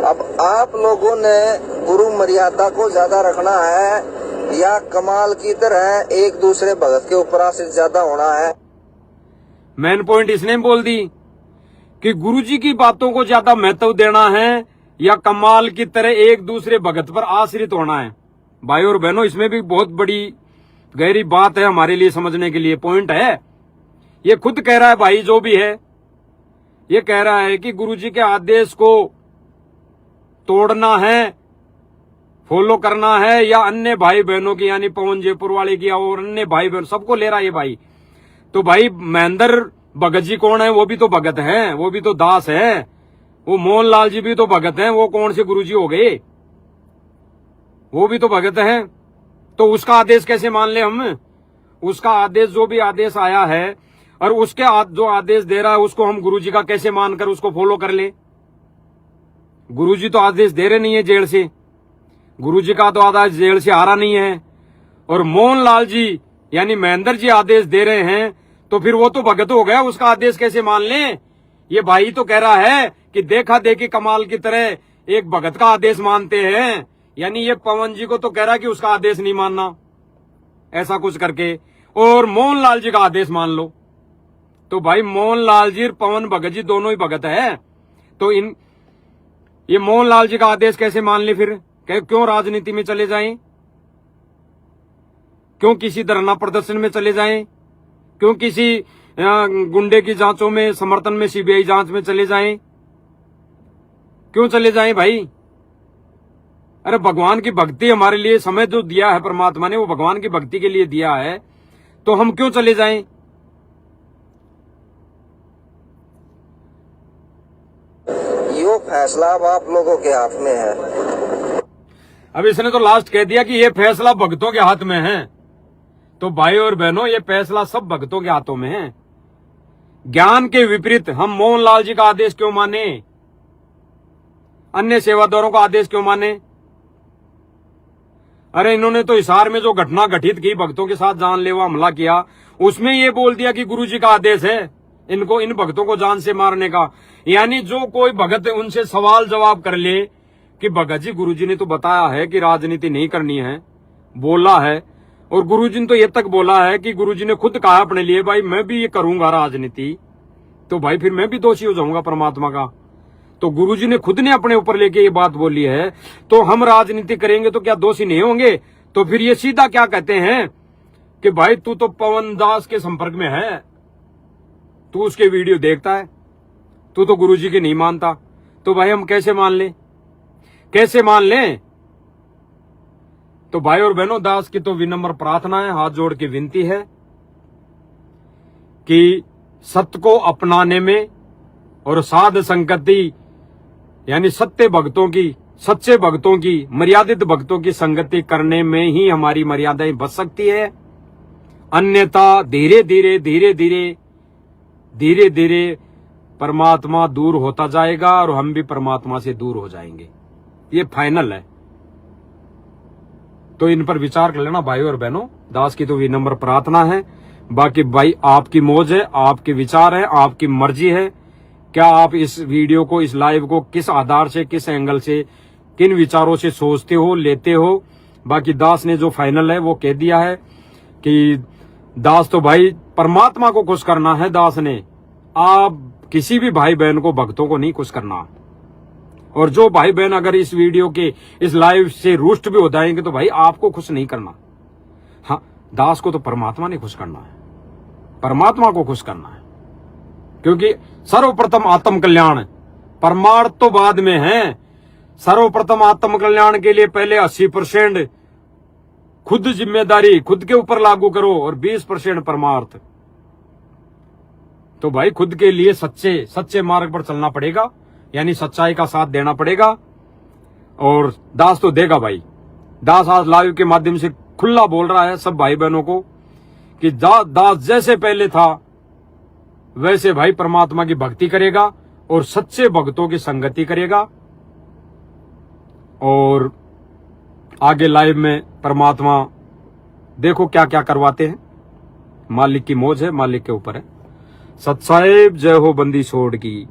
अब आप लोगों ने गुरु मर्यादा को ज्यादा रखना है या कमाल की तरह एक दूसरे भगत के ऊपर आश्रित ज्यादा होना है? मेन पॉइंट इसने बोल दी कि गुरुजी की बातों को ज्यादा महत्व देना है या कमाल की तरह एक दूसरे भगत पर आश्रित होना है। भाई और बहनों इसमें भी बहुत बड़ी गहरी बात है हमारे लिए समझने के लिए, पॉइंट है। ये खुद कह रहा है भाई जो भी है, ये कह रहा है कि गुरुजी के आदेश को तोड़ना है, फॉलो करना है, या अन्य भाई बहनों की यानी पवन जयपुर वाले की और अन्य भाई बहन सबको ले रहा है ये भाई। तो भाई महेंद्र भगत जी कौन है? वो भी तो भगत है, वो भी तो दास है। वो मोहनलाल जी भी तो भगत हैं, वो कौन से गुरुजी हो गए? वो भी तो भगत हैं। तो उसका आदेश कैसे मान ले हम? उसका आदेश, जो भी आदेश आया है और उसके जो आदेश दे रहा है उसको हम गुरुजी का कैसे मानकर उसको फॉलो कर ले? गुरुजी तो आदेश दे रहे नहीं है जेल से, गुरुजी का तो आदेश जेल से आ रहा नहीं है, और मोहनलाल जी यानी महेंद्र जी आदेश दे रहे हैं, तो फिर वो तो भगत हो गया, उसका आदेश कैसे मान लें? ये भाई तो कह रहा है कि देखा देखी कमाल की तरह एक भगत का आदेश मानते हैं, यानी ये पवन जी को तो कह रहा है कि उसका आदेश नहीं मानना, ऐसा कुछ करके, और मोहनलाल जी का आदेश मान लो। तो भाई मोहनलाल जी और पवन भगत जी दोनों ही भगत है, तो ये मोहनलाल जी का आदेश कैसे मान ले? फिर क्यों राजनीति में चले जाएं? क्यों किसी धरना प्रदर्शन में चले जाएं? क्यों किसी गुंडे की जांचों में, समर्थन में, सीबीआई जांच में चले जाएं? क्यों चले जाएं भाई? अरे भगवान की भक्ति हमारे लिए समय जो दिया है परमात्मा ने, वो भगवान की भक्ति के लिए दिया है, तो हम क्यों चले जाएं? यो फैसला अब आप लोगों के हाथ में है। अब इसने तो लास्ट कह दिया कि ये फैसला भक्तों के हाथ में है। तो भाई और बहनों, ये फैसला सब भक्तों के हाथों में है। ज्ञान के विपरीत हम मोहनलाल जी का आदेश क्यों माने? अन्य सेवादारों का आदेश क्यों माने? अरे इन्होंने तो हिसार में जो घटना घटित की, भक्तों के साथ जानलेवा हमला किया, उसमें ये बोल दिया कि गुरुजी का आदेश है इनको, इन भक्तों को जान से मारने का। यानी जो कोई भगत उनसे सवाल जवाब कर ले कि भगत जी गुरुजी ने तो बताया है कि राजनीति नहीं करनी है, बोला है, और गुरुजी ने तो ये तक बोला है कि गुरुजी ने खुद कहा अपने लिए, भाई मैं भी ये करूंगा राजनीति, तो भाई फिर मैं भी दोषी हो जाऊंगा परमात्मा का। तो गुरुजी ने खुद ने अपने ऊपर लेके ये बात बोली है, तो हम राजनीति करेंगे तो क्या दोषी नहीं होंगे? तो फिर ये सीधा क्या कहते हैं कि भाई तू तो पवन दास के संपर्क में है, तू उसके वीडियो देखता है, तू तो गुरुजी की नहीं मानता। तो भाई हम कैसे मान लें? कैसे मान लें? तो भाई और बहनों, दास की तो विनम्र प्रार्थना है, हाथ जोड़ के विनती है कि सत्य को अपनाने में और साध संगति यानी सत्य भक्तों की, सच्चे भक्तों की, मर्यादित भक्तों की संगति करने में ही हमारी मर्यादाएं बच सकती है। अन्यथा धीरे धीरे धीरे धीरे धीरे धीरे परमात्मा दूर होता जाएगा और हम भी परमात्मा से दूर हो जाएंगे। ये फाइनल है। तो इन पर विचार कर लेना भाई और बहनों। दास की तो विनम्र प्रार्थना है, बाकी भाई आपकी मौज है, आपके विचार है, आपकी मर्जी है। क्या आप इस वीडियो को, इस लाइव को किस आधार से, किस एंगल से, किन विचारों से सोचते हो, लेते हो? बाकी दास ने जो फाइनल है वो कह दिया है कि दास तो भाई परमात्मा को खुश करना है। दास ने, आप किसी भी भाई बहन को, भक्तों को नहीं खुश करना। और जो भाई बहन अगर इस वीडियो के, इस लाइव से रुष्ट भी हो जाएंगे तो भाई आपको खुश नहीं करना। हाँ, दास को तो परमात्मा ने खुश करना है, परमात्मा को खुश करना है, क्योंकि सर्वप्रथम आत्म कल्याण, परमार्थ तो बाद में है। सर्वप्रथम आत्म कल्याण के लिए पहले 80% खुद जिम्मेदारी खुद के ऊपर लागू करो और 20% परमार्थ। तो भाई खुद के लिए सच्चे मार्ग पर चलना पड़ेगा, यानी सच्चाई का साथ देना पड़ेगा। और दास तो देगा भाई। दास आज लाइव के माध्यम से खुला बोल रहा है सब भाई बहनों को कि दास जैसे पहले था वैसे भाई परमात्मा की भक्ति करेगा और सच्चे भक्तों की संगति करेगा। और आगे लाइव में परमात्मा देखो क्या क्या करवाते हैं। मालिक की मौज है, मालिक के ऊपर है। सत साहेब जय हो बंदी छोड़ की।